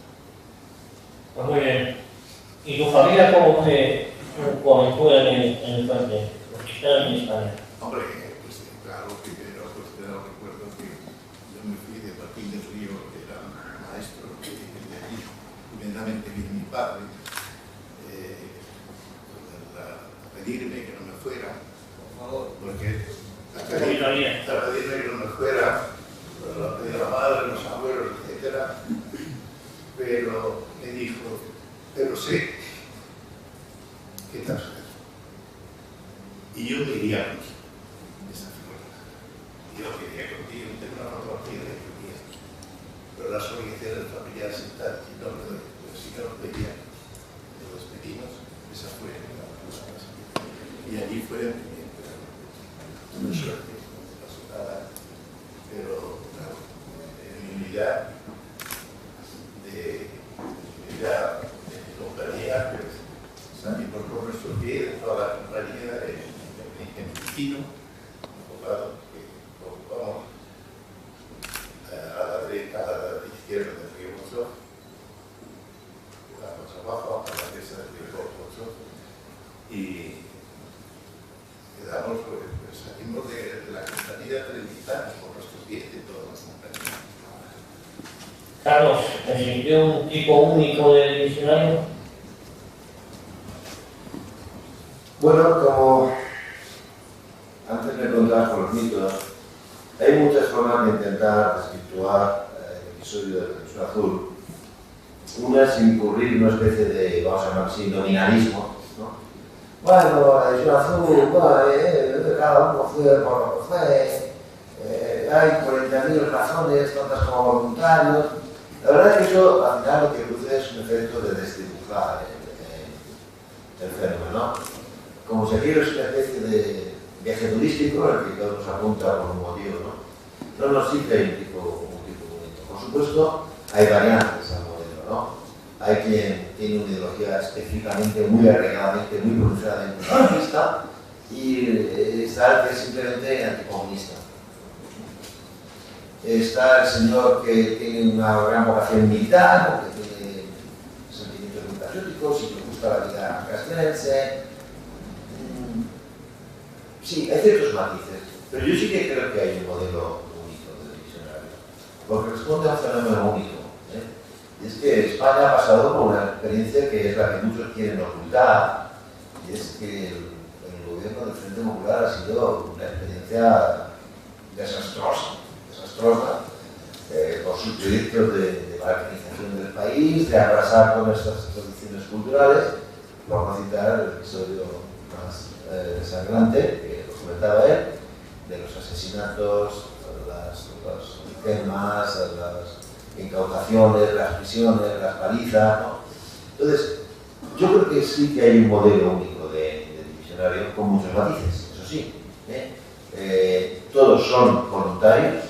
Pues muy bien. ¿Y tu familia cómo fue en el frente? Los que están en España. Hombre, pues claro, primero recuerdo que yo me fui de Martín del Río, que era maestro de allí, inmensamente bien mi padre, a pedirme que no me fuera, por favor, porque a pedirme que no me fuera, lo pedía la madre, los abuelos, etc. Pero me dijo, pero sé que te has hecho. Y yo me iría con esa figura. Yo quería contigo, tengo una fotografía de tu día. Pero las obligaciones familiares están, y no me doy, pero sí que nos pedían. Nos despedimos, esa fue la cosa más. Y allí fue una suerte, no pasó nada. Pero claro, en mi unidad de compañía, pues, salimos por nuestro pie de toda la compañía en Picino, abogado que ocupamos a la derecha, a la izquierda del río Mozo, más abajo, a la derecha del río Mozo, y quedamos, pues salimos de la compañía treintaños por nuestros pies de todas las compañías. Carlos, ¿te sintió un tipo único de diccionario? Bueno, como antes me contabas con los mitos, hay muchas formas de intentar desvirtuar el episodio de la Revolución Azul. Una es incurrir en una especie de, vamos a llamar así, nominalismo, ¿no? Bueno, la Revolución Azul, cada uno fue por lo que fue, hay 40.000 razones, tantas como voluntarios. La verdad es que eso, al final, lo que produce es un efecto de desdibujar el fenómeno, ¿no? Como si aquello es una especie de viaje turístico en el que cada uno se apunta por un motivo, ¿no? No nos sirve un tipo bonito. Por supuesto, hay variantes al modelo, ¿no? Hay quien tiene una ideología específicamente, muy arregladamente, muy pronunciadamente marxista, y está el que es simplemente anticomunista. Está el señor que tiene una gran vocación militar, que tiene sentimientos muy patrióticos y que gusta la vida castrense. Sí, hay ciertos matices, pero yo sí que creo que hay un modelo único de diccionario, porque responde a un fenómeno único. Y es que España ha pasado por una experiencia que es la que muchos quieren ocultar, y es que el gobierno del Frente Popular ha sido una experiencia desastrosa, por sus proyectos de balcanización del país, de arrasar con nuestras tradiciones culturales, por no citar el episodio más sangrante, que lo comentaba él, de los asesinatos, las quemas, las incautaciones, las prisiones, las palizas, ¿no? Entonces, yo creo que sí que hay un modelo único de diccionario con muchos matices, eso sí. Todos son voluntarios,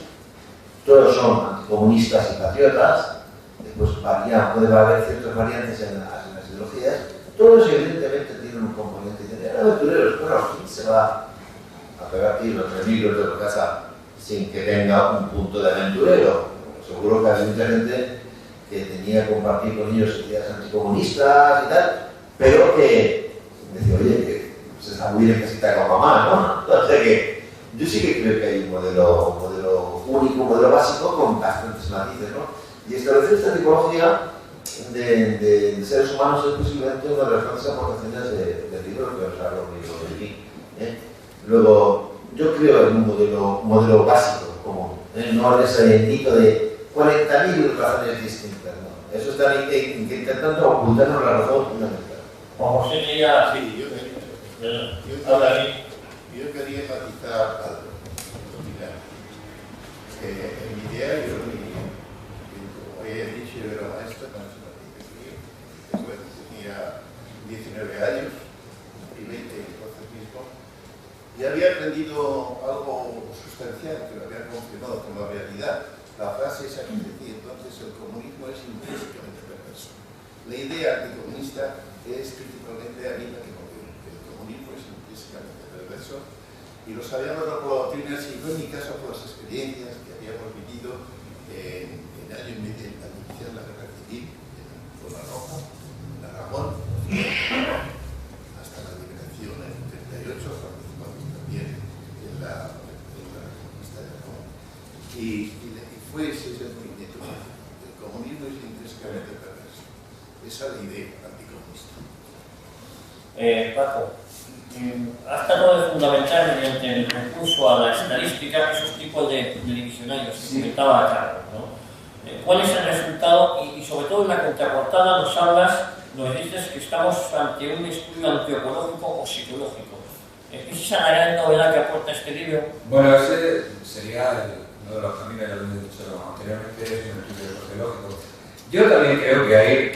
todos son anticomunistas y patriotas, después puede haber ciertas variantes en las ideologías, todos evidentemente tienen un componente de aventureros. Bueno, ¿quién se va a pegar tiros en libros de la casa sin que tenga un punto de aventurero? Seguro que hay mucha gente que tenía que compartir con ellos ideas anticomunistas y tal, pero que decía, oye, que se está muy bien que se te haga mamá, ¿no? O sea que yo sí que creo que hay un modelo único, un modelo básico con bastantes matices, ¿no? Y establecer esta tipología de seres humanos es posiblemente una de las grandes aportaciones del libro que os hablo de aquí. Luego, yo creo en un modelo básico común, no es ese mito de 40.000 razones distintas, ¿no? Eso está intentando ocultarnos la razón fundamental. Juan José quería... Sí, yo quería enfatizar algo. Mira, en mi diario, como ya he dicho, yo era maestro en la Después tenía 19 años y 20 entonces mismo. Y había aprendido algo esa que decía entonces, el comunismo es intrínsecamente perverso. La idea anticomunista es principalmente anima que el comunismo es intrínsecamente perverso, y lo sabíamos por la doctrina, y en mi caso por las experiencias que habíamos vivido en año y medio al iniciar la guerra civil, en Zona Roja, en Aragón, hasta la liberación en el 38, participamos también en la conquista de Aragón. Y fue ese el movimiento. El comunismo es intrínsecamente perverso. Esa es la idea anticomunista. Paco, has tratado de fundamentar mediante el recurso a la estadística esos tipos de divisionarios que comentaba Carlos, ¿no? ¿Cuál es el resultado? Y sobre todo en la contraportada nos dices que estamos ante un estudio antropológico o psicológico. ¿Es esa la gran novedad que aporta este libro? Bueno, ese sería uno de los caminos, ya lo he dicho anteriormente, es un estudio sociológico. Yo también creo que hay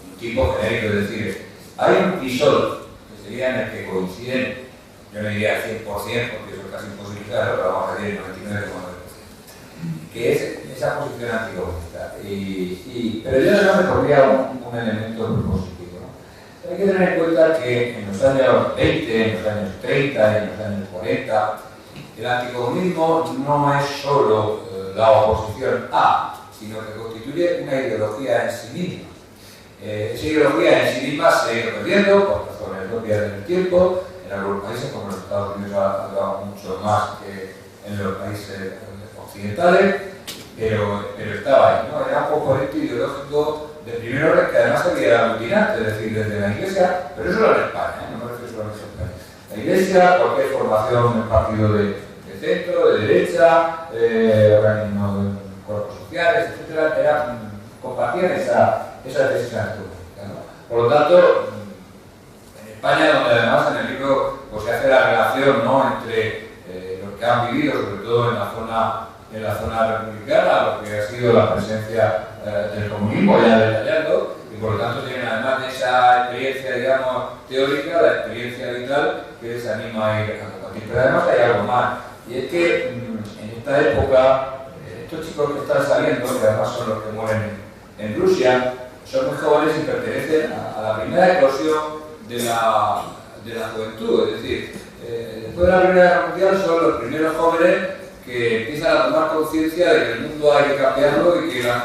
un tipo genérico, es decir, hay un crisol que sería en el que coinciden, yo no diría 100%, porque eso es casi imposible, pero vamos a decir 99,9%, que es esa posición anticomunista. Pero yo no me pondría un elemento positivo, ¿no? Hay que tener en cuenta que en los años 20, en los años 30, en los años 40, el anticomunismo no es solo la oposición a, sino que constituye una ideología en sí misma. Esa ideología en sí misma se ha ido perdiendo por razones propias del tiempo. En algunos países, como en los Estados Unidos, ha durado mucho más que en los países occidentales, pero estaba ahí, ¿no? Era un componente ideológico de primer orden que además había aglutinante, es decir, desde la Iglesia, pero eso era en España, no me refiero solamente a España. La Iglesia, cualquier formación en partido de centro, de derecha, organismos de cuerpos sociales, etc., compartían esa tesis antropológica, ¿no? Por lo tanto, en España, donde además en el libro pues, se hace la relación, ¿no?, entre los que han vivido, sobre todo en la zona republicana, lo que ha sido la presencia del comunismo ya detallando, y por lo tanto tienen además de esa experiencia, digamos, teórica, la experiencia vital que les anima a ir a combatir. Pero además hay algo más, y es que en esta época, estos chicos que están saliendo, que además son los que mueren en Rusia, son muy jóvenes y pertenecen a la primera eclosión de la juventud, es decir, después de la Primera Guerra Mundial son los primeros jóvenes que empiezan a tomar conciencia de que el mundo hay que cambiarlo y que la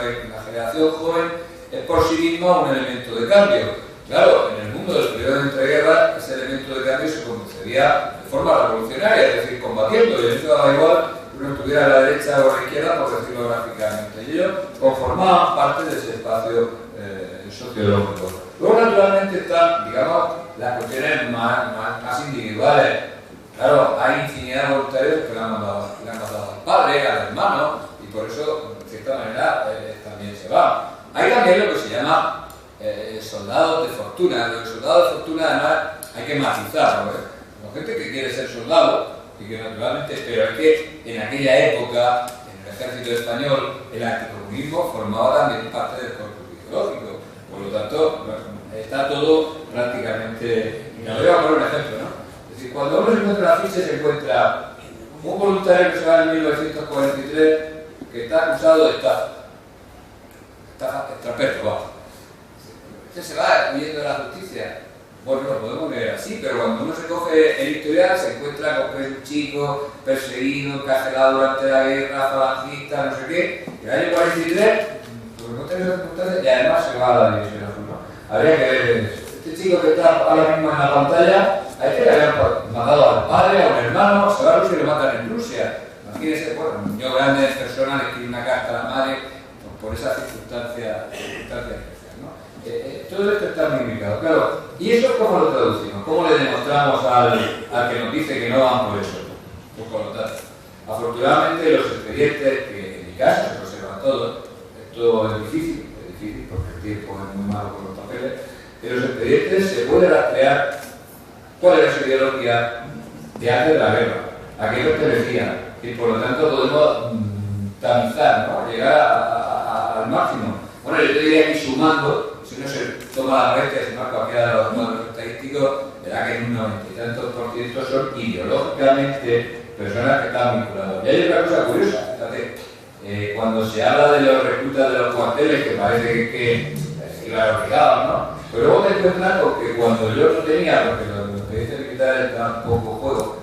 generación joven es por sí misma un elemento de cambio. Claro, en el mundo del periodo de entreguerras ese elemento de cambio se concebía de forma revolucionaria, es decir, combatiendo, y eso daba igual que uno estuviera a la derecha o a la izquierda, por decirlo gráficamente. Y ellos conformaban parte de ese espacio sociológico. Luego, naturalmente, están, digamos, las cuestiones más individuales. Claro, hay infinidad de voluntarios que le han mandado al padre, al hermano, y por eso, de cierta manera, también se va. Hay también lo que se llama soldados de fortuna. Los soldados de fortuna, además, hay que matizarlo, ¿eh? Con gente que quiere ser soldado, y que naturalmente, pero es que en aquella época, en el ejército español, el anticomunismo formaba también parte del corpus ideológico. Por lo tanto, está todo prácticamente... Y voy a poner un ejemplo, ¿no? Es decir, cuando uno se encuentra en la ficha, se encuentra un voluntario que se va en 1943 que está acusado de estafa. Extraperto. Usted se va huyendo de la justicia. Bueno, lo podemos leer así, pero cuando uno se coge el historial se encuentra con que es un chico perseguido, encarcelado durante la guerra, falangista, no sé qué, y en el año 43, pues no tiene circunstancias y además se va a la división azul, ¿no? Habría que ver eso. Este chico que está ahora mismo en la pantalla, a este le habían matado al padre, a un hermano, se va a Rusia y lo matan en Rusia. Imagínense, bueno, un niño grande de persona le escribe una carta a la madre por esa circunstancia especial, ¿no? Todo esto está mimificado, claro. ¿Y eso cómo lo traducimos? ¿Cómo le demostramos al que nos dice que no van por eso? Pues por lo tanto, afortunadamente los expedientes, que en mi caso se conservan todos, esto es difícil porque el tiempo es muy malo con los papeles, pero los expedientes se puede rastrear cuál era su ideología de antes de la guerra, a qué pertenecía, y por lo tanto podemos tamizar, ¿no? Llegar al máximo. Bueno, yo te diría que sumando, si uno se toma la resta y se marca cualquiera de los modelos estadísticos, verá que en un 90 y tantos % son ideológicamente personas que están vinculadas. Y hay otra cosa curiosa, fíjate, cuando se habla de los reclutas de los cuarteles, que parece que iban obligados, ¿no? Pero luego te encuentras con que cuando yo no tenía, porque lo que dice el militar es tan poco juego,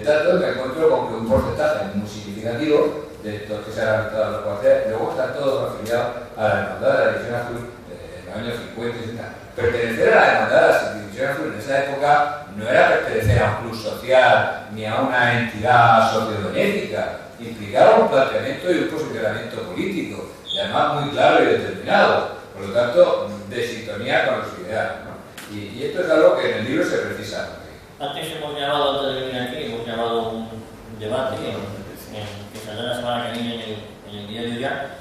tanto me encuentro con que un porcentaje muy significativo de estos que se han reclutado a los cuarteles, luego están todos afiliados a la hermandad de la División Azul en los años 50 y 60. Pertenecer a la hermandad de la División Azul en esa época no era pertenecer a un club social ni a una entidad sociobenéfica, implicaba un planteamiento y un posicionamiento político, y además muy claro y determinado, por lo tanto, de sintonía con los ideales, ¿no? Y esto es algo que en el libro se precisa. Antes hemos llamado, antes de venir aquí, hemos llamado un debate que saldrá la semana que viene en el diario Ya,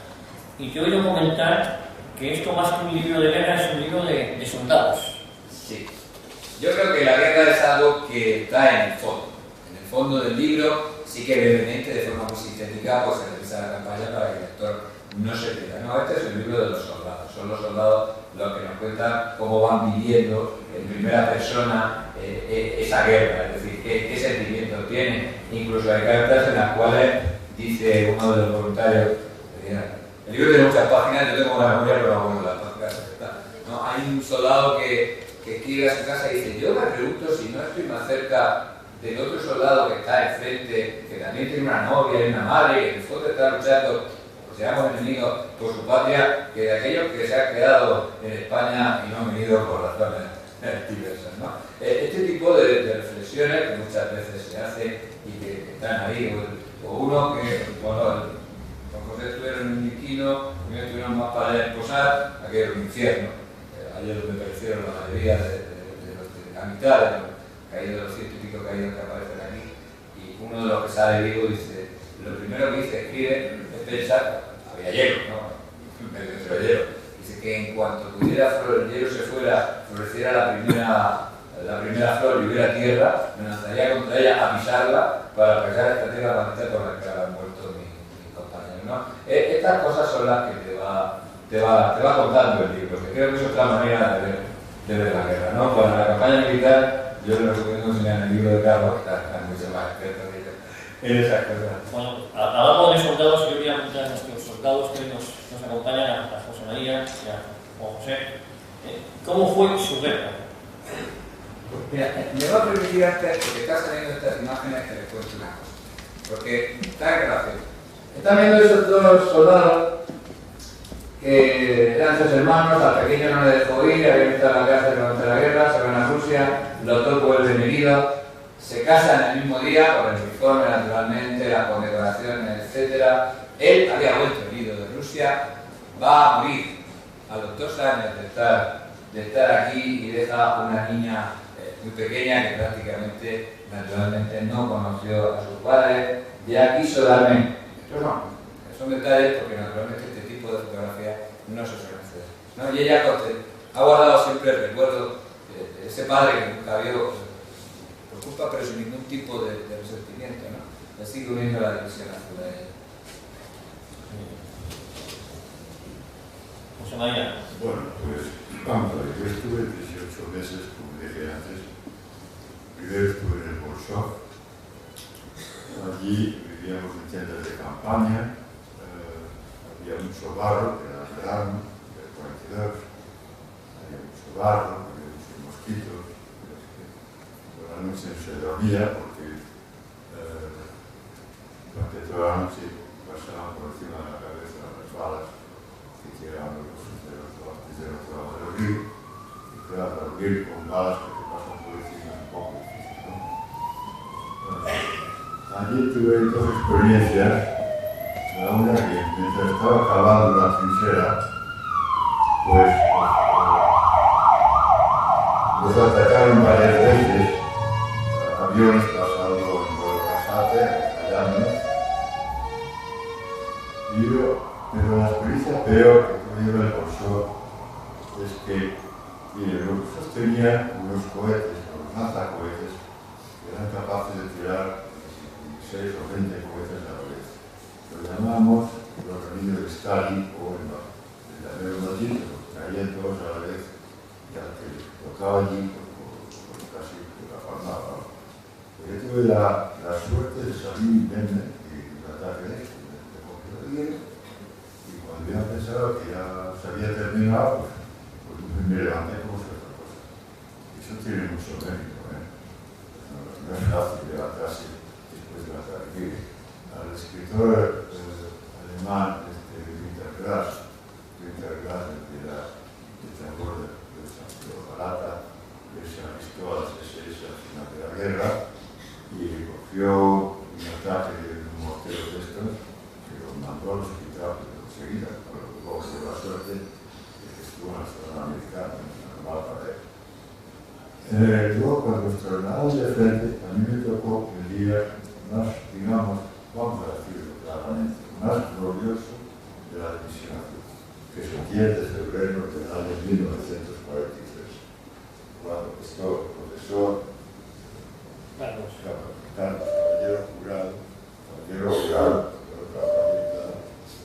y te he oído comentar que esto más que un libro de guerra es un libro de soldados. Sí. Yo creo que la guerra es algo que está en el fondo. En el fondo del libro, sí que brevemente, de forma muy sintética, pues se realiza la campaña para que el lector no se pierda. No, este es el libro de los soldados. Son los soldados los que nos cuentan cómo van viviendo en primera persona esa guerra, es decir, qué sentimientos tienen. Incluso hay cartas en las cuales dice uno de los voluntarios, el libro tiene muchas páginas, yo tengo una memoria, pero bueno, las páginas están, ¿no? Hay un soldado que escribe a su casa y dice, yo me pregunto si no estoy más cerca del otro soldado que está enfrente, que también tiene una novia y una madre, que en el fondo está luchando, pues seamos enemigos, por su patria, que de aquellos que se han quedado en España y no han venido por razones diversas, ¿no? Este tipo de reflexiones que muchas veces se hacen y que están ahí, o uno que, bueno, con José estuvieron en un Miquino, primero estuvieron más para esposar, aquello era un infierno. Ayer donde perecieron la mayoría la mitad de los caídos, de los 100 y pico caídos que aparecen aquí, y uno de los que sale vivo dice, lo primero que dice, escribe, es pensar, había hielo, ¿no? Medio hielo. Dice que en cuanto pudiera el hielo se fuera, floreciera la primera flor y hubiera tierra, me lanzaría contra ella a pisarla para pesar esta tierra maldita por la que habían muerto mis compañeros, ¿no? Estas cosas son las que te va contando el libro, que creo que es otra manera de ver la guerra, ¿no? Para la campaña militar, yo les recomiendo enseñar el libro de Carlos, que está mucho más experto en esas cosas. Bueno, hablamos de soldados, yo quería preguntar a nuestros soldados que nos acompañan, a José María y a Juan José, ¿cómo fue su guerra? Mira, me va a permitir antes, porque está saliendo estas imágenes, que les cuente una cosa, porque está en relación. Están viendo esos dos soldados que eran sus hermanos, al pequeño no le dejó ir, habían estado en la cárcel durante la guerra, se van a Rusia, los dos vuelven heridos, se casan el mismo día, con el uniforme naturalmente, las condecoraciones, etc. Él había vuelto herido de Rusia, va a morir a los 2 años de estar aquí y deja una niña muy pequeña que prácticamente, naturalmente, no conoció a sus padres, ya quiso darme. Estos no, son detalles porque naturalmente este tipo de fotografías no se suelen hacer, ¿no? Y ella ha guardado siempre el recuerdo de ese padre que nunca vio por culpa, pero sin ningún tipo de resentimiento, ¿no? Le sigue uniendo la División Azul a ella. José María. Bueno, pues vamos a ver, yo estuve 18 meses, como dije antes. Primero estuve en el Bolshoi. Allí vivíamos en tiendas de campaña, había mucho barro, que era el verano, el 42, había mucho barro, había muchos mosquitos. Por la noche no se dormía porque durante toda la noche pasaban por encima de la cabeza las balas que tiraban los desde el otro lado del río. Y claro, dormir con balas que te pasan por encima es un poco difícil, ¿no? Allí tuve dos experiencias. La una que mientras estaba cavando la trinchera, pues nos atacaron varias veces aviones pasando en vuelo rasante, fallando. Pero la experiencia peor que tuve en el Bolshoi es que, mire, los rusos tenían unos cohetes, unos lanzacohetes, que eran capaces de tirar 6 o 20 cohetes a la vez. Lo llamamos los anillos de Stalin o el llamemos allí, los traían todos a la vez y al que tocaba allí, pues casi la palmaba. Yo tuve la suerte de salir indemne y un ataque de esto. Y hubiera pensado que ya se había terminado, pues me levanté como si otra cosa. Eso tiene mucho mérito, ¿eh? No es fácil levantarse después de matar aquí. Al escritor alemán, Günter Grass, el que era el tambor de Santiago Barata, que se alistó a las SS al final de la guerra y cogió un ataque de un mortero de estos que lo mandó al hospital enseguida, pero luego tuvo la suerte de que estuvo en la zona americana, normal para él. Luego, cuando estrenaron de frente, a mí me tocó el día más, digamos, vamos a decirlo claramente, más glorioso de la división azul, que es el 10 de febrero del año 1943, cuando el profesor Carlos Caballero Jurado,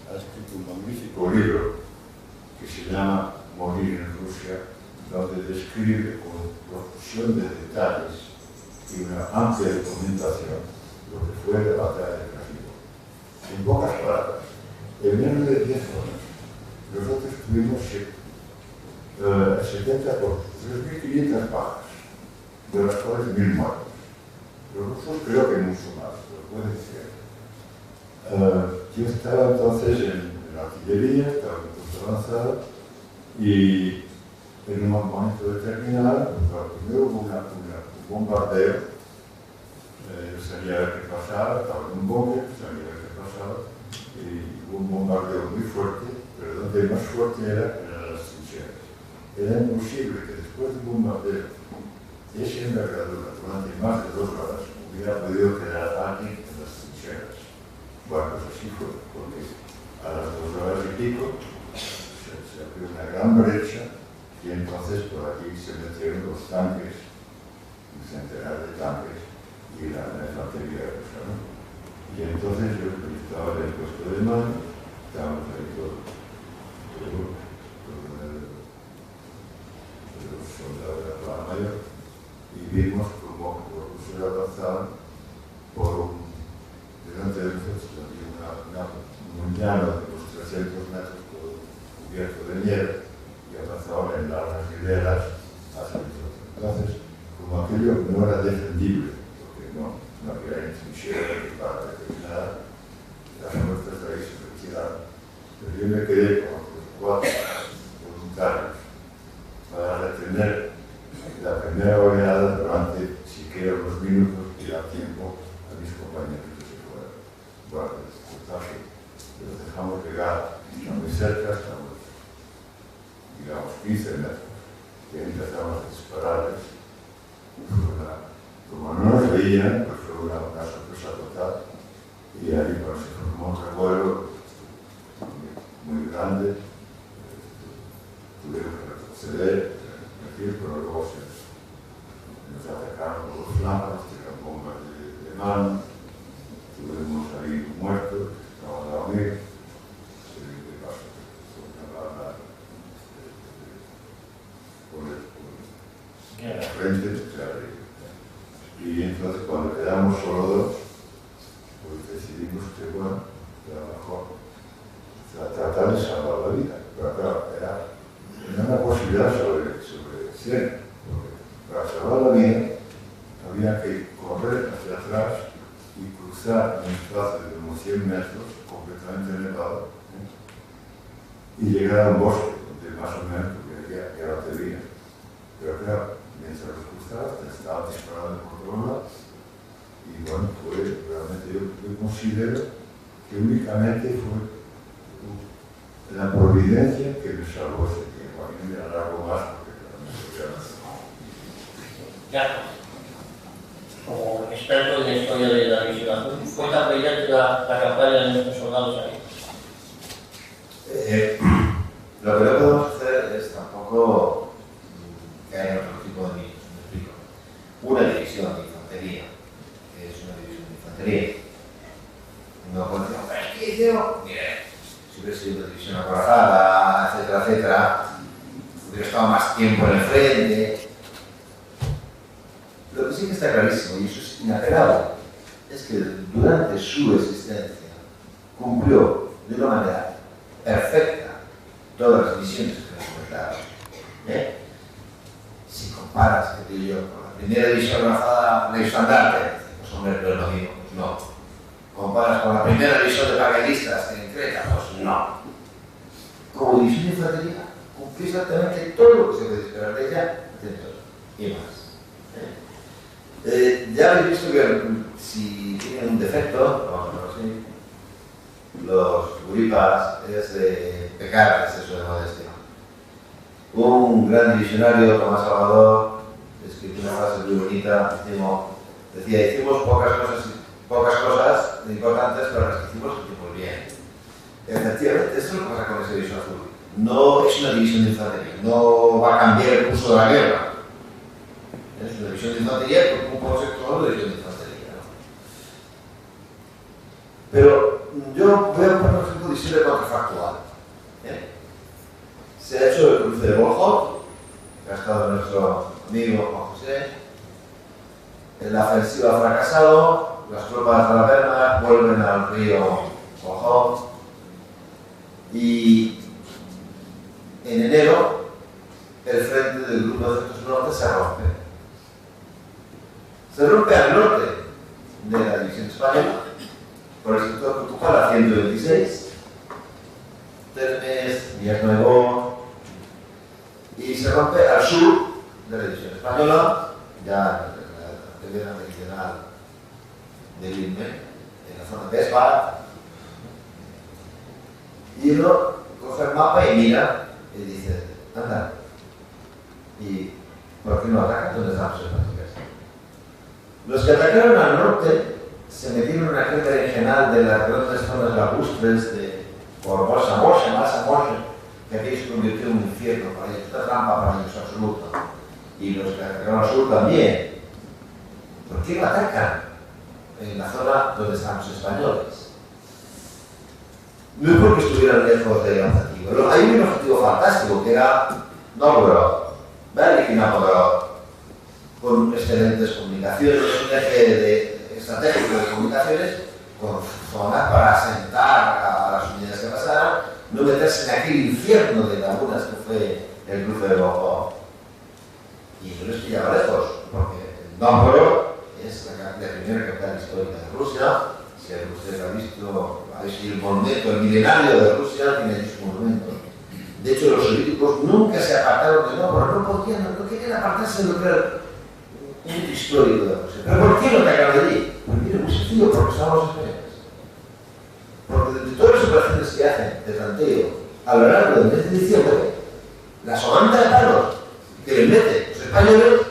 ha escrito un magnífico libro que se llama Morir en Rusia, donde describe con profusión de detalles y una amplia documentación lo que fue la batalla de Krasnov. En pocas palabras, en menos de 10 horas, nosotros tuvimos 70 por 3.500 bajas, de las cuales 1.000 muertos. Los rusos creo que mucho más, pero puede ser. Yo estaba entonces en la artillería, estaba en puesto avanzado, y en un momento determinado, primero hubo un bombardeo. Yo salía a ver qué pasaba, estaba en un búnker, salía a ver qué pasaba, y hubo un bombardeo muy fuerte, pero donde más fuerte era las trincheras. Era imposible que después de un bombardeo de esa envergadura durante más de 2 horas hubiera podido quedar alguien en las trincheras. Bueno, pues así fue, porque a las 2 horas y pico se abrió una gran brecha y entonces por aquí se metieron los tanques, un centenar de tanques, y la infantería rusa, ¿no? Y entonces yo estaba en el puesto de mando, estábamos ahí todos los soldados de la Plana Mayor, y vimos cómo los rusos avanzaban delante de nosotros había un llano de unos 300 metros todo cubierto de nieve, y avanzaban en largas hileras hacia nosotros. Entonces, como aquello no era defendible, no había trincheras para determinar las muertes de ahí se retiraron. Pero yo me quedé con los 4 voluntarios para retener la primera oleada durante siquiera unos minutos y dar tiempo a mis compañeros que se fueran. Bueno, el reportaje los dejamos llegar, muy cerca, estamos, digamos, 15 metros, y empezamos a dispararles. Como no nos veían, pues fue una sorpresa total, y ahí pues, se formó un revuelo muy grande, tuvieron que retroceder, pero luego nos atacaron por los flancos, tiraron bombas de mano, tuvimos ahí muertos, estaban a dormir, de paso, una bala por el frente, claro. Y entonces cuando quedamos solo 2, pues decidimos que bueno, era mejor tratar de salvar la vida. Pero claro, era una posibilidad sobre 100, porque para salvar la vida había que correr hacia atrás y cruzar un espacio de unos 100 metros completamente nevado, y llegar a un bosque donde más o menos ya no te veían. Pero claro, mientras los cruzabas te estaban disparando por todos lados, y bueno, fue realmente, yo considero que únicamente fue la providencia que me salvó ese tiempo. A mí me alargo más porque realmente ya no. Ya, como experto en la historia de la división azul, ¿fue tan brillante la campaña de nuestros soldados ahí? Lo que no podemos hacer es tampoco que haya otro tipo de niños, me explico. Una división de infantería, que es una división de infantería. No podemos decir, es que yo, mire, si hubiera sido una división acorazada, etcétera, etcétera, hubiera estado más tiempo en el frente. Lo que sí que está clarísimo, y eso es inapelable, es que durante su existencia cumplió de una manera perfecta todas las misiones que nos comentaron. Si comparas, que digo yo, con la primera división lanzada de estandarte, pues hombre, no es lo mismo, pues no. Comparas con la primera división de paracaidistas en Creta, pues no. Como división de infantería, cumplió exactamente todo lo que se puede esperar de ella, y más. Ya habéis visto que si tienen un defecto, los guripas es de pecar, es eso de modestia. Un gran divisionario, Tomás Salvador, escribió una frase muy bonita, decía, hicimos pocas cosas importantes, pero las hicimos bien. Efectivamente, eso es lo que pasa con esa división azul. No es una división de infantería, no va a cambiar el curso de la guerra. Es una división de infantería con un sector de división de infantería. ¿No? Pero yo voy a poner un ejemplo de historia contrafactual. Se ha hecho el cruce de Volhov, que ha estado nuestro amigo Juan José. La ofensiva ha fracasado, las tropas de la Wehrmacht vuelven al río Volhov y en enero el frente del Grupo de Centros Norte se rompe. Se rompe al norte de la división española por el sector Portugal a 126, Termes, Villanueva, y se rompe al sur de la división española, ya en la ribera meridional de Lille, en la zona de Esparta, y uno coge el mapa y mira y dice, anda, ¿y por qué no atacan? ¿Dónde estamos en las? Los que atacaron al norte se metieron en aquel berenjenal de las grandes zonas lacustres de Formosa, Masa, que aquí se convirtió en un infierno para ellos, una trampa para ellos absoluta. Y los que atacaron al sur también. ¿Por qué no atacan en la zona donde están los españoles? No es porque estuvieran lejos del objetivo. Hay un objetivo fantástico que era Novgorod, Berlín y Novgorod, con excelentes comunicaciones, un eje estratégico de comunicaciones, con zonas para asentar a las unidades que pasaran, no meterse en aquel infierno de lagunas que fue el cruce de Volhov. Y no les pillaba lejos, porque Novgorod es la primera capital histórica de Rusia. Si usted ha visto, el monumento, el milenario de Rusia tiene ahí su monumento. De hecho, los soviéticos nunca se apartaron de Novgorod, no querían apartarse de lo que era un histórico de Rusia. ¿Pero por qué no atacaron allí? Pues mire, muy sencillo, porque estaban los españoles. Porque de todas las operaciones que hacen de tanteo a lo largo del mes de diciembre, la somanta de palos que les meten los españoles,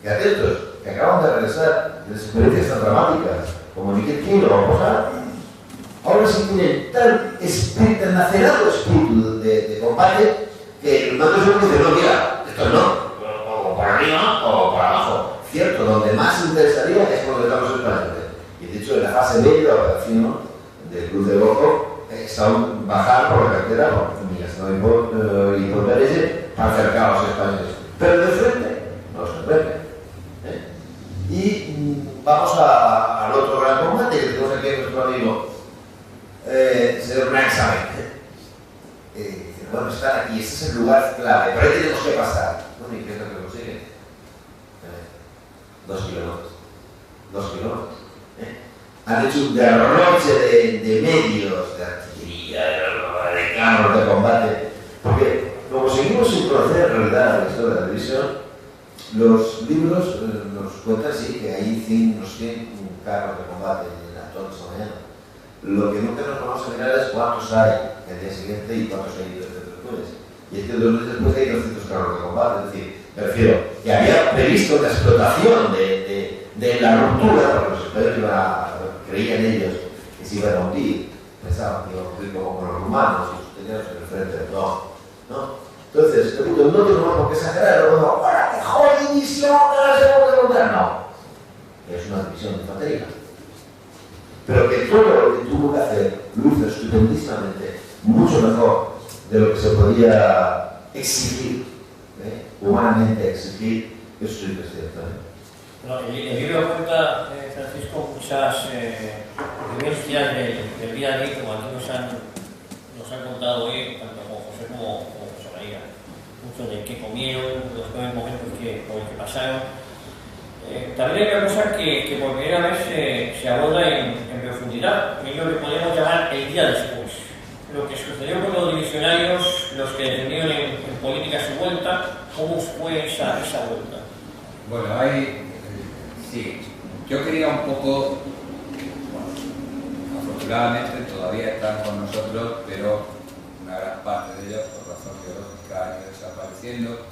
que atentos, que acaban de regresar de experiencias tan dramáticas como Miguel Quino o Posada, ahora sí tienen tan enlacerado espíritu de combate que el mando se dice, no, mira, esto no, o para arriba o para abajo. Cierto, donde más interesaría es cuando estamos los españoles. Y de hecho, en la fase B de la operación del Cruz de Volhov, son bajar por la carretera y por Perece para acercar a los españoles. Pero de frente, no se vuelve. Y vamos al otro gran combate que tenemos aquí a nuestro amigo, señor Naxamen. Bueno, están aquí, este es el lugar clave, por ahí tenemos que pasar. Bueno, ¿y qué es lo que consiguen? 2 kilómetros. 2 kilómetros. Han hecho un derroche de medios, de artillería, de carros de combate. Porque, como seguimos sin conocer en realidad la historia de la división, los libros nos cuentan sí que hay unos 100 carros de combate en la torre esta mañana. Lo que nunca nos vamos a mirar es cuántos hay el día siguiente y cuántos hay después. Y es que 2 meses después hay 200 carros de combate. Es decir, me refiero que había previsto la explotación de la ruptura, porque los españoles creían ellos que se iban a hundir, pensaban que iban a ocurrir como con los rumanos y sus tenían en el frente. No. Entonces, repito, no tenemos por qué exagerar, no, ¡ahora qué joder división! No. Es una división de infantería. Pero que todo lo que tuvo que hacer luce estupendísimamente, mucho mejor de lo que se podía exigir, humanamente exigir, eso sí que es cierto. Bueno, el libro cuenta, Francisco, muchas vivencias del día a día que cuando nos han contado hoy, tanto con José como José María. Mucho de qué comieron, los peores momentos por los que pasaron. También hay una cosa que por primera vez se aborda en profundidad, que es lo que podemos llamar el día después. Lo que sucedió con los divisionarios, los que defendieron en política su vuelta, ¿cómo fue esa vuelta? Bueno, sí, yo quería un poco, bueno, afortunadamente todavía están con nosotros, pero una gran parte de ellos, por razón biológica, han ido desapareciendo,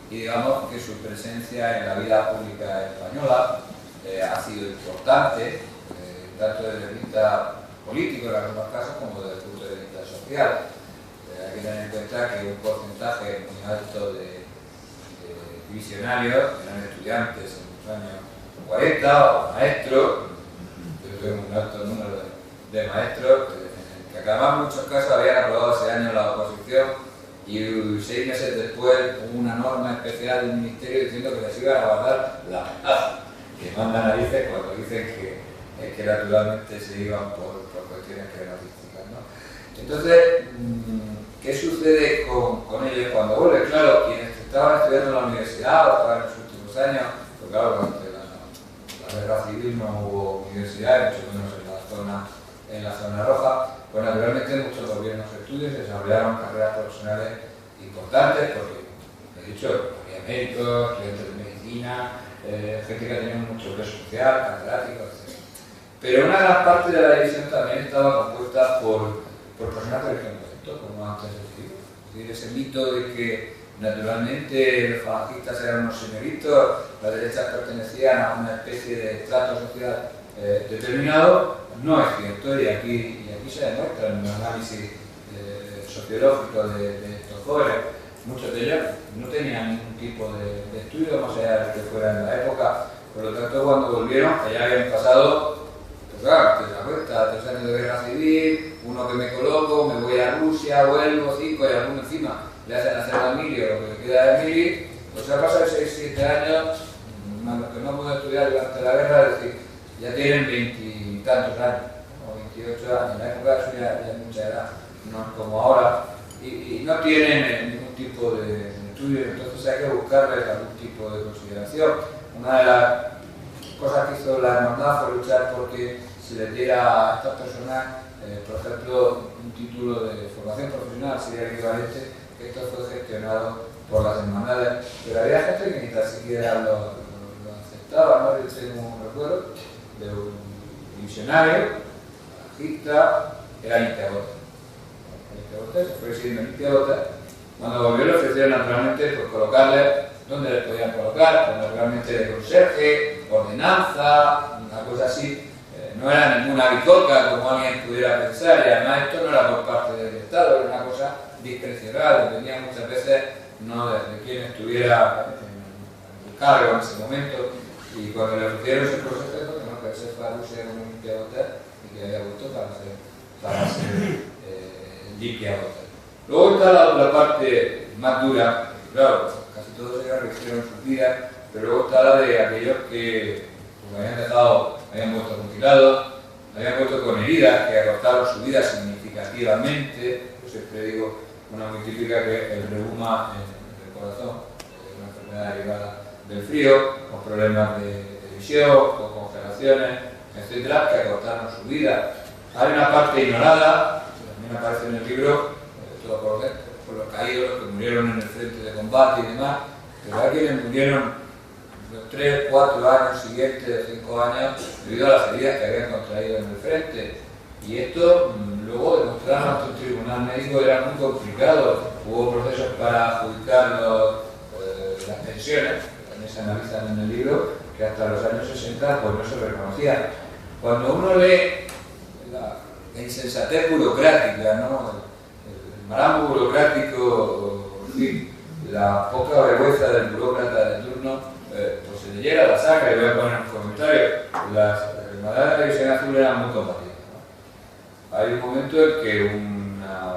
y digamos que su presencia en la vida pública española ha sido importante, tanto desde el vista político en algunos casos como desde el punto de vista social. Hay que tener en cuenta que un porcentaje muy alto de visionarios eran estudiantes en los años 40 o maestros. Yo tengo un alto número de maestros que además en muchos casos habían aprobado ese año la oposición y 6 meses después hubo una norma especial del ministerio diciendo que les iban a guardar la ventaja, que mandan narices cuando dicen que naturalmente se iban por cuestiones crematísticas, ¿no? Entonces, ¿qué sucede con ellos cuando vuelven? Claro, quienes estaban estudiando en la universidad o estaban en los últimos años, pues claro, durante la guerra civil no hubo universidad, mucho menos en la zona roja, pues naturalmente muchos gobiernos de estudios desarrollaron carreras profesionales importantes, porque, he dicho, había médicos, estudiantes de medicina, gente que tenía mucho peso social, catedráticos, etc. Pero una gran parte de la división también estaba compuesta por personas de religión, como antes decía. Es decir, ese mito de que naturalmente los falangistas eran unos señoritos, las derechas pertenecían a una especie de estrato social determinado, no es cierto, y aquí se demuestra en el análisis sociológico de estos jóvenes. Muchos de ellos no tenían ningún tipo de estudio, más allá de que fuera en la época, por lo tanto cuando volvieron, ya habían pasado, pues claro, te das cuenta, 3 años de guerra civil, uno que me coloco, me voy a Rusia, vuelvo, 5 y alguno encima le hacen hacer la mili o lo que le queda de mili, pues ha pasado 6-7 años, los que no pueden estudiar durante la guerra, es decir, ya tienen 20 y tantos años, o 28 años, en la época eso ya es mucha edad, no es como ahora, y no tienen ningún tipo de estudio, entonces hay que buscarles algún tipo de consideración. Una de las cosas que hizo la hermandad fue luchar porque se les diera a estas personas, por ejemplo, un título de formación profesional, sería el equivalente, que esto fue gestionado por las hermandades, pero había gente que ni tan siquiera lo aceptaba, ¿no? Yo tengo un recuerdo de un divisionario, bajista, era Limpiabota. Se fue siguiendo Limpiabota. Cuando volvió le ofrecieron naturalmente pues, colocarle donde le podían colocar, pues, naturalmente de conserje, ordenanza, una cosa así. No era ninguna bicoca como alguien pudiera pensar, y además esto no era por parte del Estado, era una cosa discrecional, dependía muchas veces no de quien estuviera en el cargo en ese momento. Y cuando le ofrecieron ese proceso, no, que se fue a Rusia con un limpiabota y que había vuelto para ser limpiabota. Luego está la parte más dura, claro, casi todos ellos rehicieron sus vidas, pero luego está la de aquellos que pues, habían vuelto mutilados, habían vuelto con heridas que acortaron su vida significativamente. Yo siempre digo una muy típica que es el reuma en el corazón, una enfermedad derivada del frío, con problemas de visión, con congelaciones, etcétera, que acortaron su vida. Hay una parte ignorada, que también aparece en el libro, todo por los caídos, los que murieron en el frente de combate y demás, pero hay quienes murieron los 3, 4 años siguientes, 5 años, debido a las heridas que habían contraído en el frente. Y esto, luego, demostrarlo ante un tribunal médico era muy complicado. Hubo procesos para adjudicar las pensiones, que también se analizan en el libro, que hasta los años 60 pues, no se reconocían. Cuando uno lee la insensatez burocrática, ¿no? El marambo burocrático, en fin, la poca vergüenza del burócrata de turno, pues se le llega la sangre. Voy a poner un comentario. Las hermandades de la División Azul eran muy compatibles. Hay un momento en que una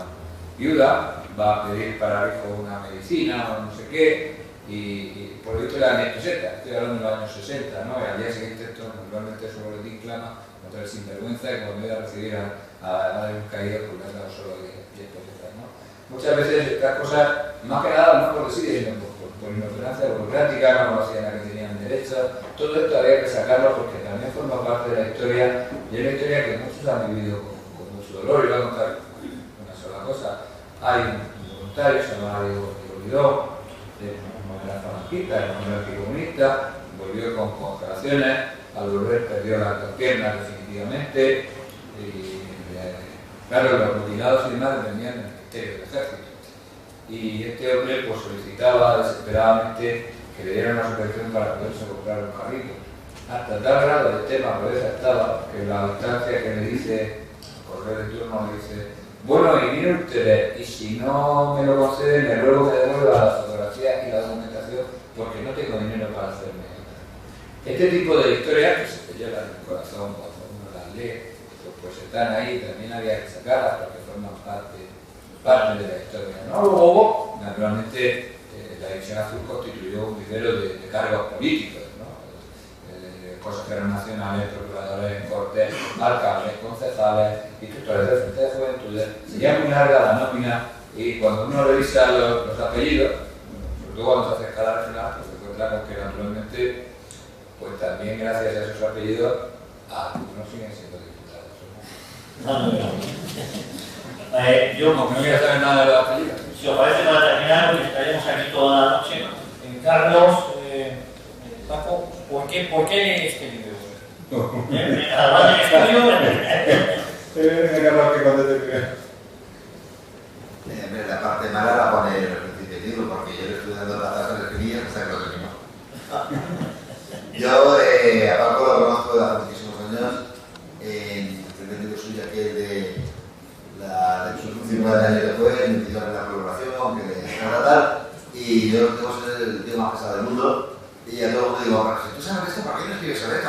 viuda va a pedir para el hijo una medicina o no sé qué, y por lo visto era anesteseta, estoy hablando de los años 60, ¿no? Y al día siguiente esto normalmente su boletín clama contra el sinvergüenza que cuando iba a recibir además de un caído, pues no solo 10 pesetas, ¿no? Muchas veces estas cosas, más que nada, no porque sí, sino por inoperancia burocrática, no lo hacían a que tenían derecho, todo esto había que sacarlo porque también forma parte de la historia, y es una historia que muchos han vivido con mucho dolor. Y voy a contar una sola cosa. Hay un voluntario, se llama Diego Olvidó, de una franquista, de un anticomunista, volvió con congelaciones, al volver perdió las dos piernas definitivamente, y claro, los mutilados y demás dependían del Ministerio del Ejército. Y este hombre pues solicitaba desesperadamente que le dieran una subvención para poderse comprar un carrito. Hasta tal grado el tema pobreza estaba que la instancia que le dice, el correo de turno le dice: bueno, y miren ustedes, y si no me lo conceden, le ruego que devuelva la fotografía y la documentación porque no tengo dinero para hacerme. Este tipo de historias que se te llevan en el corazón cuando uno las lee, pues están ahí, también había que sacarlas porque forman parte de la historia. ¿No? Luego, naturalmente, la División Azul constituyó un vivero de cargos políticos, ¿no? Consejeros nacionales, procuradores en Cortes, alcaldes, concejales, instructores del Frente de Juventudes. Sería muy larga la nómina y cuando uno revisa los apellidos, sobre todo cuando se acerca a la regional, pues se encuentra con que naturalmente, pues también gracias a esos apellidos, algunos siguen siendo diputados. Yo no quiero saber nada de los apellidos. Si os parece, para terminar, porque estaremos aquí toda la noche. Carlos, Paco, ¿por qué lee este libro? Además del estudio. La parte mala la pone en el principio del libro, porque yo estudiando las tasas de escribía, hasta que lo terminó. Yo a Paco lo conozco de hace muchísimos años, en el primer libro suyo, que es de la última de años después, en la colaboración, que de tal, y yo tengo que ser el tío más pesado del mundo, y ya luego me digo: si tú sabes esto, ¿por qué no escribes sobre esto?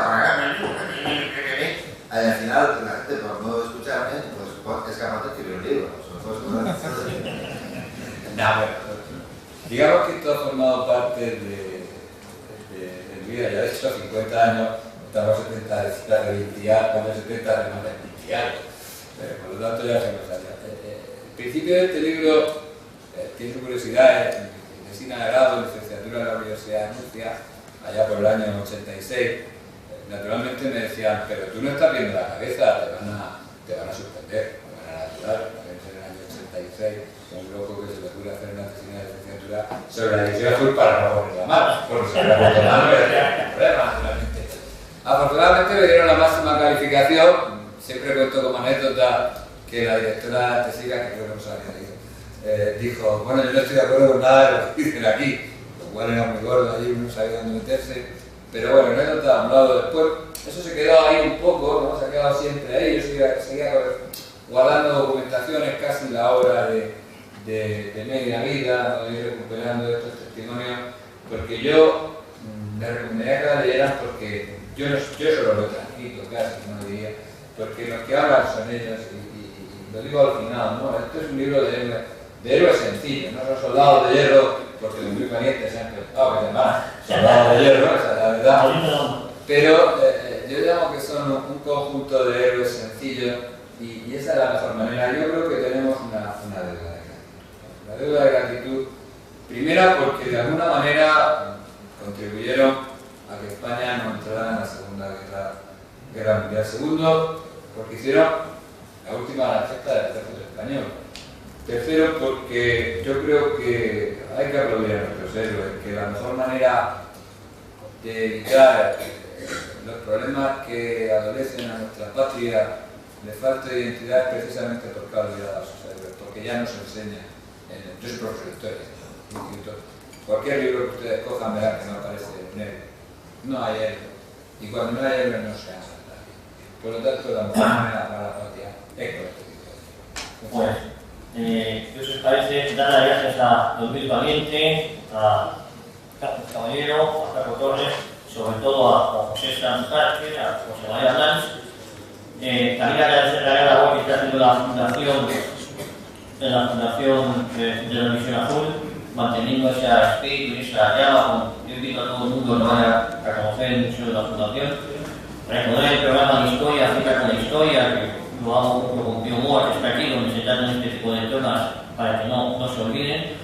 Al final, la gente, por no escucharme, pues es capaz de escribir un libro. Digamos que esto ha formado parte de mi vida, ya de hecho 50 años, estamos 70 de 20 años, cuando 70 de más de 20 años. Por lo tanto ya se me sale. El principio de este libro tiene su curiosidad, en medicina de grado, licenciatura de la Universidad de Murcia, allá por el año 86. Naturalmente me decían: pero tú no estás viendo la cabeza, te van a suspender, de manera natural. En el año 86, un loco que se le ocurre hacer una tesis de licenciatura sobre la División Azul para no poner la mano, porque se le puesto la mano y había problemas, naturalmente. Afortunadamente me dieron la máxima calificación. Siempre cuento como anécdota que la directora tesica, que creo que no se había leído, dijo: bueno, yo no estoy de acuerdo con nada de lo que dicen aquí, lo cual era muy gordo allí, no sabía dónde meterse, pero bueno, anécdota a un lado. Después eso se quedó ahí un poco, ¿no? Se ha quedado siempre ahí. Yo seguía guardando documentaciones, casi la obra de media vida, ¿no? Ir recuperando estos testimonios, porque yo les recomendaría que la leyeran, porque yo solo lo he transcrito casi, no diría, porque los que hablan son ellos, y lo digo al final, ¿no? Este es un libro de héroes sencillos, no son soldados de hierro, porque los muy valientes se han preocupado que llaman soldados de hierro, esa es la verdad. Pero yo llamo que son un conjunto de héroes sencillos, y esa es la mejor manera. Yo creo que tenemos una deuda de gratitud. La deuda de gratitud, primera, porque de alguna manera contribuyeron a que España no entrara en la Segunda Guerra Mundial. Segundo, porque hicieron la última gesta del ejército español. Tercero, porque yo creo que hay que aplaudir a nuestros héroes, que la mejor manera de evitar los problemas que adolecen a nuestra patria de falta de identidad es precisamente porque ha olvidado a sus héroes, porque ya no se enseña. Yo soy profesor de historia, cualquier libro que ustedes cojan verán que no aparece un héroe. No hay héroe. Y cuando no hay héroe no se hace nada. Por lo tanto, la mejor manera para la patria es con este tipo de libros. Bueno, ¿qué os parece? Dar las gracias a Don Luis Valiente, a Carlos Caballero, a Paco Torres, sobre todo a José Sanzárquez, a José María Blanch. También agradecer la labor que está haciendo la Fundación de la División Azul, manteniendo ese espíritu y esa llama. Yo invito a todo el mundo a conocer el Museo de la Fundación, recordar el programa de historia, África con la historia, que lo hago mucho con Pío Moa, que está aquí, donde se tratan este tipo de temas para que no se olviden.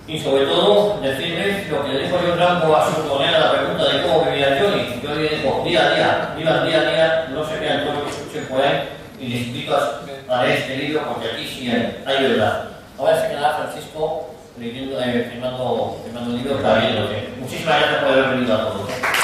Y sobre todo, decirles lo que le dijo John Rambo a su colega, la pregunta de cómo vivía Johnny. Yo le digo, día a día, vivan día a día, no se crean todo lo que escuchen por ahí, y les invito a leer este libro porque aquí sí hay verdad. Ahora se quedará Francisco leyendo, firmando el libro para leerlo. Muchísimas gracias por haber venido a todos.